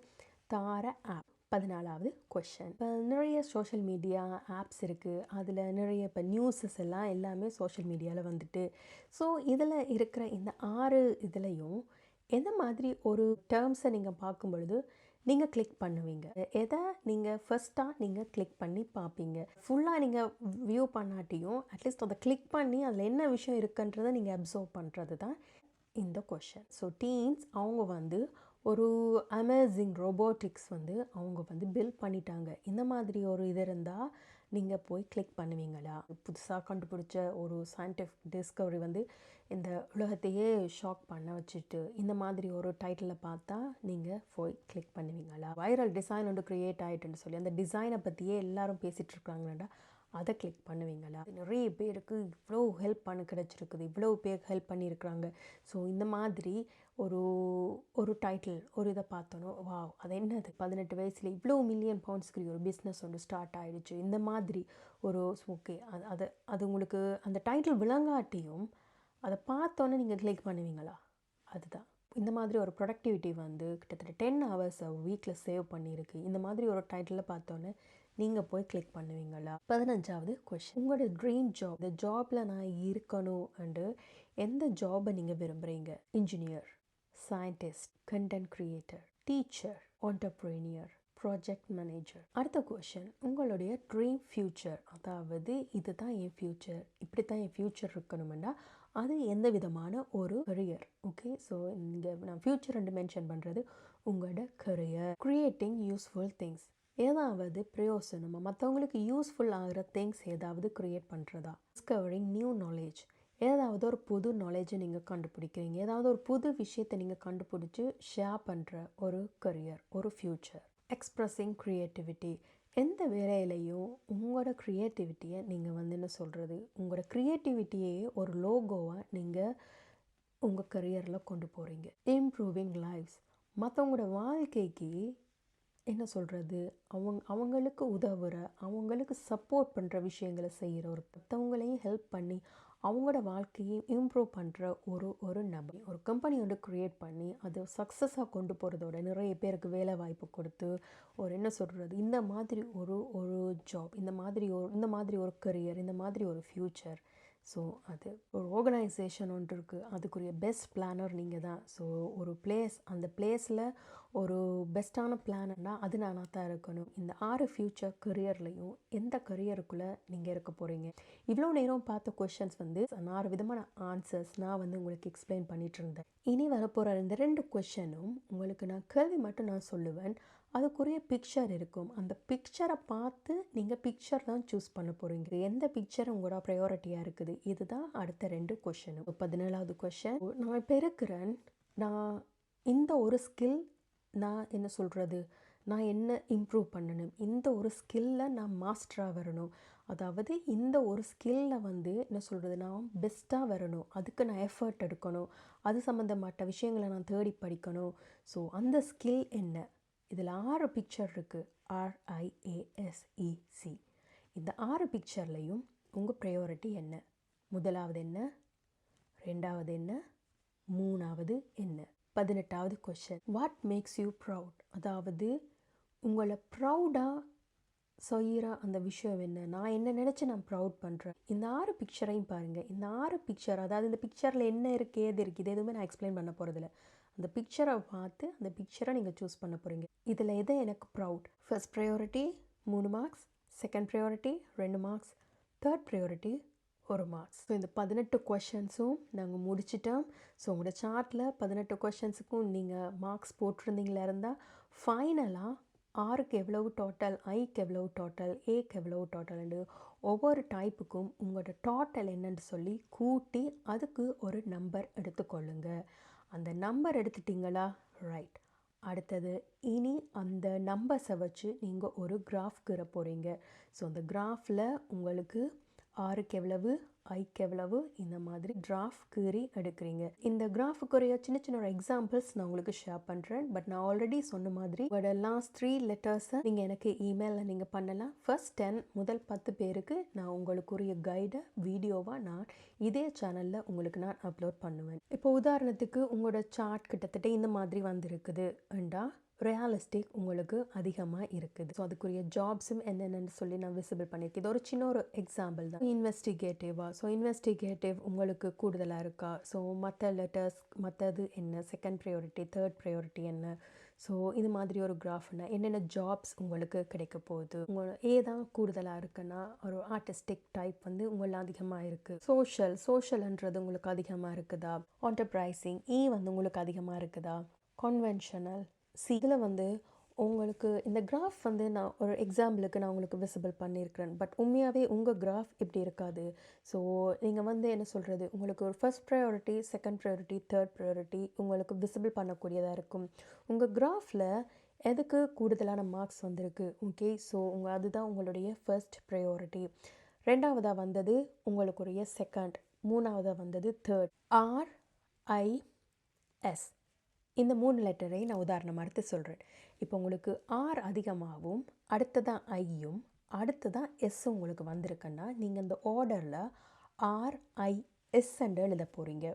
தார ஆப். 14வது கொஷின், இப்போ நிறைய சோஷியல் மீடியா ஆப்ஸ் இருக்குது, அதில் நிறைய இப்போ நியூஸஸ் எல்லாமே சோஷியல் மீடியாவில் வந்துட்டு. ஸோ இதில் இருக்கிற இந்த 6 இதுலேயும் எந்த மாதிரி ஒரு டேர்ம்ஸை நீங்கள் பார்க்கும் பொழுது நீங்கள் கிளிக் பண்ணுவீங்க, எதை நீங்கள் ஃபஸ்ட்டாக நீங்கள் கிளிக் பண்ணி பார்ப்பீங்க. ஃபுல்லாக நீங்கள் வியூ பண்ணாட்டியும் அட்லீஸ்ட் அதை கிளிக் பண்ணி அதில் என்ன விஷயம் இருக்குன்றதை நீங்கள் அப்சர்வ் பண்ணுறது தான் இந்த கொஷின். ஸோ டீன்ஸ் அவங்க வந்து ஒரு அமேசிங் ரோபோட்டிக்ஸ் வந்து அவங்க வந்து பில்ட் பண்ணிட்டாங்க. இந்த மாதிரி ஒரு இது இருந்தால் நீங்கள் போய் கிளிக் பண்ணுவீங்களா? புதுசாக கண்டுபிடிச்ச ஒரு சயின்டிஃபிக் டிஸ்கவரி வந்து இந்த உலகத்தையே ஷாக் பண்ண வச்சுட்டு இந்த மாதிரி ஒரு டைட்டிலில் பார்த்தா நீங்கள் போய் கிளிக் பண்ணுவீங்களா? வைரல் டிசைன் ஒன்று க்ரியேட் ஆகிட்டுன்னு சொல்லி அந்த டிசைனை பற்றியே எல்லாரும் பேசிகிட்டு இருக்காங்கடா, அதை கிளிக் பண்ணுவீங்களா? நிறைய பேருக்கு இவ்வளோ ஹெல்ப் கிடச்சிருக்குது, இவ்வளோ பேர் ஹெல்ப் பண்ணியிருக்கிறாங்க. ஸோ இந்த மாதிரி ஒரு ஒரு டைட்டில் ஒரு இதை பார்த்தோன்னோ, வாவ் அது என்னது 18 வயசில் இவ்வளோ மில்லியன் பவுண்ட்ஸ்க்கு ஒரு பிஸ்னஸ் ஒன்று ஸ்டார்ட் ஆகிடுச்சு, இந்த மாதிரி ஒரு ஓகே அது அது அது உங்களுக்கு அந்த டைட்டில் விளங்காட்டியும் அதை பார்த்தோன்னே நீங்கள் கிளிக் பண்ணுவீங்களா? அதுதான் இந்த மாதிரி ஒரு ப்ரொடக்டிவிட்டி வந்து கிட்டத்தட்ட 10 ஹவர்ஸ் வீக்கில் சேவ் பண்ணியிருக்கு. இந்த மாதிரி ஒரு டைட்டிலில் பார்த்தோன்னே நீங்கள் போய் கிளிக் பண்ணுவீங்களா? 15வது கொஷின், உங்களோட ட்ரீம் ஜாப், இந்த ஜாபில் நான் இருக்கணும் அண்டு எந்த ஜாபை நீங்கள் விரும்புகிறீங்க? Engineer, scientist, content creator, teacher, entrepreneur, project manager. அடுத்த கொஷின், உங்களுடைய ட்ரீம் ஃப்யூச்சர், அதாவது இதுதான் என் ஃப்யூச்சர், இப்படி தான் என் ஃப்யூச்சர் இருக்கணுமெண்டா அது எந்த விதமான ஒரு கரியர்? ஓகே, ஸோ இங்கே நான் ஃப்யூச்சர் ரெண்டு மென்ஷன் பண்ணுறது உங்களோட கரியர். க்ரியேட்டிங் யூஸ்ஃபுல் திங்ஸ், ஏதாவது பிரயோசனமாக மற்றவங்களுக்கு யூஸ்ஃபுல் ஆகிற திங்ஸ் ஏதாவது க்ரியேட் பண்ணுறதா? டிஸ்கவரிங் நியூ நாலேஜ், ஏதாவது ஒரு புது நாலேஜை நீங்கள் கண்டுபிடிக்கிறீங்க, ஏதாவது ஒரு புது விஷயத்தை நீங்கள் கண்டுபிடிச்சி ஷேர் பண்ணுற ஒரு கரியர், ஒரு ஃப்யூச்சர். எக்ஸ்ப்ரெஸிங் க்ரியேட்டிவிட்டி, எந்த வேலையிலையும் உங்களோட க்ரியேட்டிவிட்டியை நீங்கள் வந்து என்ன சொல்கிறது, உங்களோட க்ரியேட்டிவிட்டியே ஒரு லோகோவாக நீங்கள் உங்கள் கரியரில் கொண்டு போகிறீங்க. இம்ப்ரூவிங் லைஃப்ஸ், மற்றவங்களோட வாழ்க்கைக்கு என்ன சொல்கிறது, அவங்களுக்கு உதவுற, அவங்களுக்கு சப்போர்ட் பண்ணுற விஷயங்களை செய்கிற, ஒரு மற்றவங்களையும் ஹெல்ப் பண்ணி அவங்களோட வாழ்க்கையை இம்ப்ரூவ் பண்ணுற ஒரு நபர். ஒரு கம்பெனி வந்து க்ரியேட் பண்ணி அதை சக்ஸஸாக கொண்டு போகிறதோட நிறைய பேருக்கு வேலை வாய்ப்பு கொடுத்து ஒரு என்ன சொல்கிறது, இந்த மாதிரி ஒரு ஜாப், இந்த மாதிரி ஒரு கரியர், இந்த மாதிரி ஒரு ஃப்யூச்சர். ஸோ அது ஒரு ஆர்கனைசேஷன் ஒன்று இருக்குது, அதுக்குரிய பெஸ்ட் பிளானர் நீங்கள் தான். ஸோ ஒரு பிளேஸ், அந்த பிளேஸில் ஒரு பெஸ்ட்டான பிளான்னா அது நானாக தான் இருக்கணும். இந்த 6 ஃப்யூச்சர் கரியர்லையும் எந்த கரியருக்குள்ளே நீங்கள் இருக்க போகிறீங்க? இவ்வளோ நேரம் பார்த்த கொஷின்ஸ் வந்து 6 விதமான ஆன்சர்ஸ் நான் வந்து உங்களுக்கு எக்ஸ்பிளைன் பண்ணிகிட்டு இருந்தேன். இனி வரப்போகிற இந்த 2 கொஷனும் உங்களுக்கு நான் கேள்வி மட்டும் நான் சொல்லுவேன், அதுக்குரிய பிக்சர் இருக்கும். அந்த பிக்சரை பார்த்து நீங்கள் பிக்சர் தான் சூஸ் பண்ண போகிறீங்க. எந்த பிக்சர் உங்களோட ப்ரையாரிட்டியாக இருக்குது, இதுதான் அடுத்த 2 கொஷனும். 17வது கொஷன், நான் இப்போ இருக்கிறேன், நான் இந்த ஒரு ஸ்கில், நான் என்ன சொல்கிறது, நான் என்ன இம்ப்ரூவ் பண்ணணும், இந்த ஒரு ஸ்கில்லை நான் மாஸ்டராக வரணும், அதாவது இந்த ஒரு ஸ்கில்லை வந்து என்ன சொல்கிறது, நான் பெஸ்ட்டாக வரணும், அதுக்கு நான் எஃபர்ட் எடுக்கணும், அது சம்மந்தப்பட்ட விஷயங்களை நான் தேடி படிக்கணும். ஸோ அந்த ஸ்கில் என்ன? இதில் 6 பிக்சர் இருக்குது, RIASEC. இந்த 6 பிக்சர்லையும் உங்கள் ப்ரையாரிட்டி என்ன? முதலாவது என்ன, ரெண்டாவது என்ன, மூணாவது என்ன? 18வது question, what makes you proud, அதாவது உங்களை ப்ரௌடாக செய்கிற அந்த விஷயம் என்ன? நான் என்ன நினச்சி நான் ப்ரவுட் பண்ணுறேன். இந்த 6 பிக்சரையும் பாருங்கள். இந்த 6 பிக்சர், அதாவது இந்த பிக்சரில் என்ன இருக்குது, ஏது இருக்குது, இது எதுவுமே நான் எக்ஸ்பிளைன் பண்ண போகிறதில்ல. அந்த பிக்சரை பார்த்து அந்த பிக்சரை நீங்கள் சூஸ் பண்ண போகிறீங்க. இதில் எது எனக்கு proud? First priority 3 marks, second priority 2 marks, third priority 1 marks. So இந்த 18 கொஷன்ஸும் நாங்கள் முடிச்சிட்டோம். ஸோ உங்களோட சார்ட்டில் 18 கொஷன்ஸுக்கும் நீங்கள் மார்க்ஸ் போட்டிருந்தீங்களா இருந்தால் ஃபைனலாக ஆருக்கு எவ்வளவு டோட்டல், ஐக்கு எவ்வளவு டோட்டல், ஏக்கு எவ்வளவு டோட்டல்ண்டு ஒவ்வொரு டைப்புக்கும் உங்களோட டோட்டல் என்னன்னு சொல்லி கூட்டி அதுக்கு ஒரு நம்பர் எடுத்துக்கொள்ளுங்க. அந்த நம்பர் எடுத்துட்டிங்களா, ரைட். அடுத்தது இனி அந்த நம்பர்ஸை வச்சு நீங்கள் ஒரு கிராஃப் கீற போகிறீங்க. ஸோ அந்த கிராஃபில் உங்களுக்கு ஆருக்கு எவ்வளவு, ஐக்கு எவ்வளவு, இந்த மாதிரி கிராஃப் கீறி எடுக்கிறீங்க. இந்த கிராஃபுக்குரிய சின்ன சின்ன ஒரு எக்ஸாம்பிள்ஸ் நான் உங்களுக்கு ஷேர் பண்ணுறேன். பட் நான் ஆல்ரெடி சொன்ன மாதிரி உங்களோட லாஸ்ட் 3 லெட்டர்ஸை நீங்கள் எனக்கு இமெயிலில் நீங்கள் பண்ணலாம். ஃபர்ஸ்ட் 10 முதல் 10 பேருக்கு நான் உங்களுக்குரிய கைடை வீடியோவாக நான் இதே சேனலில் உங்களுக்கு நான் அப்லோட் பண்ணுவேன். இப்போ உதாரணத்துக்கு உங்களோட சார்ட் கிட்டத்தட்ட இந்த மாதிரி வந்திருக்குதுண்டா ரியலிஸ்டிக் உங்களுக்கு அதிகமாக இருக்குது. ஸோ அதுக்குரிய ஜாப்ஸும் என்னென்னு சொல்லி நான் விசிபிள் பண்ணியிருக்கேன். இது ஒரு சின்ன ஒரு எக்ஸாம்பிள் தான். இன்வெஸ்டிகேட்டிவாக, ஸோ இன்வெஸ்டிகேட்டிவ் உங்களுக்கு கூடுதலாக இருக்கா, ஸோ மற்ற லெட்டர்ஸ் மற்றது என்ன, செகண்ட் ப்ரையாரிட்டி, தேர்ட் ப்ரையாரிட்டி என்ன, ஸோ இது மாதிரி ஒரு கிராஃப்னா என்னென்ன ஜாப்ஸ் உங்களுக்கு கிடைக்க போகுது, ஏதான் கூடுதலாக இருக்குன்னா ஒரு ஆர்டிஸ்டிக் டைப் வந்து உங்களுக்கு அதிகமாக இருக்குது, சோஷல்ன்றது உங்களுக்கு அதிகமாக இருக்குதா, ஆண்டர்பிரைசிங் வந்து உங்களுக்கு அதிகமாக இருக்குதா, கன்வென்ஷனல் இதில் வந்து உங்களுக்கு இந்த கிராஃப் வந்து நான் ஒரு எக்ஸாம்பிளுக்கு நான் உங்களுக்கு விசிபிள் பண்ணியிருக்கிறேன். பட் உண்மையாகவே உங்கள் கிராஃப் இப்படி இருக்காது. ஸோ நீங்கள் வந்து என்ன சொல்கிறது, உங்களுக்கு ஒரு first priority, second priority, third priority உங்களுக்கு விசிபிள் பண்ணக்கூடியதாக இருக்கும். உங்கள் கிராஃபில் எதுக்கு கூடுதலான மார்க்ஸ் வந்திருக்கு, ஓகே. ஸோ அதுதான் உங்களுடைய ஃபர்ஸ்ட் ப்ரையாரிட்டி. ரெண்டாவதாக வந்தது உங்களுக்குரிய செகண்ட், மூணாவதாக வந்தது தேர்ட். RIS இந்த 3 லெட்டரை நான் உதாரணமாக எடுத்து சொல்கிறேன். இப்போ உங்களுக்கு ஆர் அதிகமாகவும் அடுத்ததான் ஐயும் அடுத்ததான் எஸ்ஸும் உங்களுக்கு வந்திருக்குன்னா நீங்கள் இந்த ஆர்டரில் RIS என்று எழுத போகிறீங்க.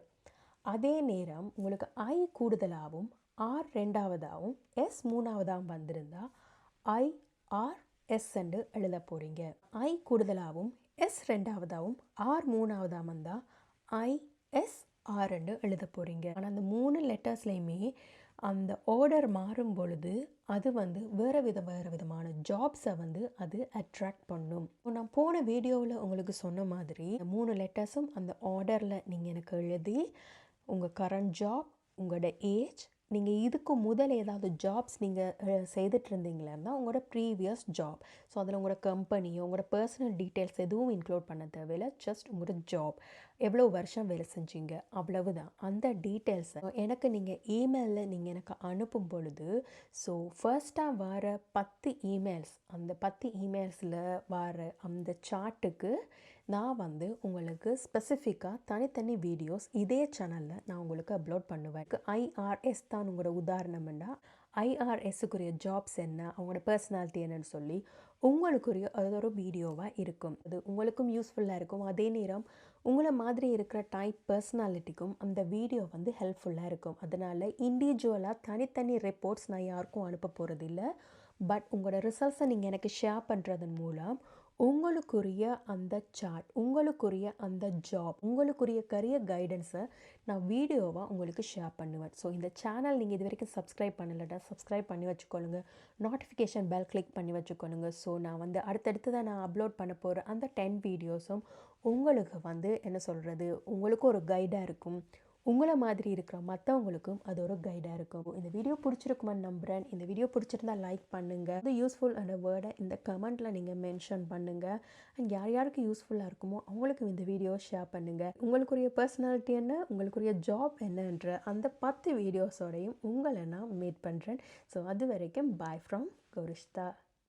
அதே நேரம் உங்களுக்கு ஐ கூடுதலாகவும் ஆர் ரெண்டாவதாகவும் எஸ் மூணாவதாகவும் வந்திருந்தால் IRS என்று எழுத போகிறீங்க. ஐ கூடுதலாகவும் எஸ் ரெண்டாவதாகவும் ஆர் மூணாவதாகவும் வந்தால் ISR என்று எழுத போகிறீங்க. ஆனால் அந்த 3 லெட்டர்ஸ்லையுமே அந்த ஆர்டர் மாறும் பொழுது அது வந்து வேறு விதமான ஜாப்ஸை வந்து அது அட்ராக்ட் பண்ணும். நான் போன வீடியோவில் உங்களுக்கு சொன்ன மாதிரி 3 லெட்டர்ஸும் அந்த ஆர்டரில் நீங்கள் எனக்கு எழுதி உங்கள் கரண்ட் ஜாப், உங்களோட ஏஜ், நீங்கள் இதுக்கு முதல் ஏதாவது ஜாப்ஸ் நீங்கள் செய்துட்டு இருந்தீங்களா உங்களோட ப்ரீவியஸ் ஜாப், ஸோ அதில் உங்களோட கம்பெனியோ உங்களோட பர்சனல் டீட்டெயில்ஸ் எதுவும் இன்க்ளூட் பண்ண தேவையில்லை. ஜஸ்ட் உங்களோட ஜாப் எவ்வளோ வருஷம் வேலை செஞ்சீங்க அவ்வளவுதான். அந்த டீட்டெயில்ஸை எனக்கு நீங்கள் இமெயிலில் நீங்கள் எனக்கு அனுப்பும் பொழுது, ஸோ ஃபர்ஸ்ட்டாக வர 10 இமெயில்ஸ், அந்த 10 இமெயில்ஸில் வர அந்த சார்ட்டுக்கு நான் வந்து உங்களுக்கு ஸ்பெசிஃபிக்காக தனித்தனி வீடியோஸ் இதே சேனலில் நான் உங்களுக்கு அப்லோட் பண்ணுவேன். IRS தான் உங்களோட உதாரணம்னா IRSக்குரிய ஜாப்ஸ் என்ன, அவங்களோட பர்சனாலிட்டி என்னன்னு சொல்லி உங்களுக்குரிய அது ஒரு வீடியோவாக இருக்கும். அது உங்களுக்கும் யூஸ்ஃபுல்லாக இருக்கும். அதே நேரம் உங்களை மாதிரி இருக்கிற டைப் பர்சனாலிட்டிக்கும் அந்த வீடியோ வந்து ஹெல்ப்ஃபுல்லாக இருக்கும். அதனால் இண்டிவிஜுவலாக தனித்தனி ரிப்போர்ட்ஸ் நான் யாருக்கும் அனுப்ப போகிறதில்ல. பட் உங்களோட ரிசல்ட்ஸை நீங்கள் எனக்கு ஷேர் பண்ணுறதன் மூலம் உங்களுக்குரிய அந்த சார்ட், உங்களுக்குரிய அந்த ஜாப், உங்களுக்குரிய கரியர் கைடன்ஸை நான் வீடியோவாக உங்களுக்கு ஷேர் பண்ணுவேன். ஸோ இந்த சேனல் நீங்கள் இது வரைக்கும் சப்ஸ்கிரைப் பண்ணலட்டா சப்ஸ்கிரைப் பண்ணி வச்சுக்கொள்ளுங்க, நோட்டிஃபிகேஷன் பெல் கிளிக் பண்ணி வச்சுக்கொள்ளுங்க. ஸோ நான் வந்து அடுத்தடுத்து தான் நான் அப்லோட் பண்ண போகிற அந்த 10 வீடியோஸும் உங்களுக்கு வந்து என்ன சொல்கிறது, உங்களுக்கும் ஒரு கைடாக இருக்கும், உங்களை மாதிரி இருக்கிற மற்றவங்களுக்கும் அது ஒரு கைடாக இருக்கும். இந்த வீடியோ பிடிச்சிருக்குமான்னு நம்புகிறேன். இந்த வீடியோ பிடிச்சிருந்தா லைக் பண்ணுங்கள். அது யூஸ்ஃபுல் அந்த வேர்டை இந்த கமெண்ட்டில் நீங்கள் மென்ஷன் பண்ணுங்கள். அண்ட் யார் யாருக்கு யூஸ்ஃபுல்லாக இருக்குமோ அவங்களுக்கு இந்த வீடியோ ஷேர் பண்ணுங்கள். உங்களுக்குரிய பர்சனாலிட்டி என்ன, உங்களுக்குரிய ஜாப் என்னன்ற அந்த 10 வீடியோஸோடையும் உங்களை நான் மீட் பண்ணுறேன். ஸோ அது வரைக்கும் பாய் ஃப்ரம் கௌரிஷ்தா.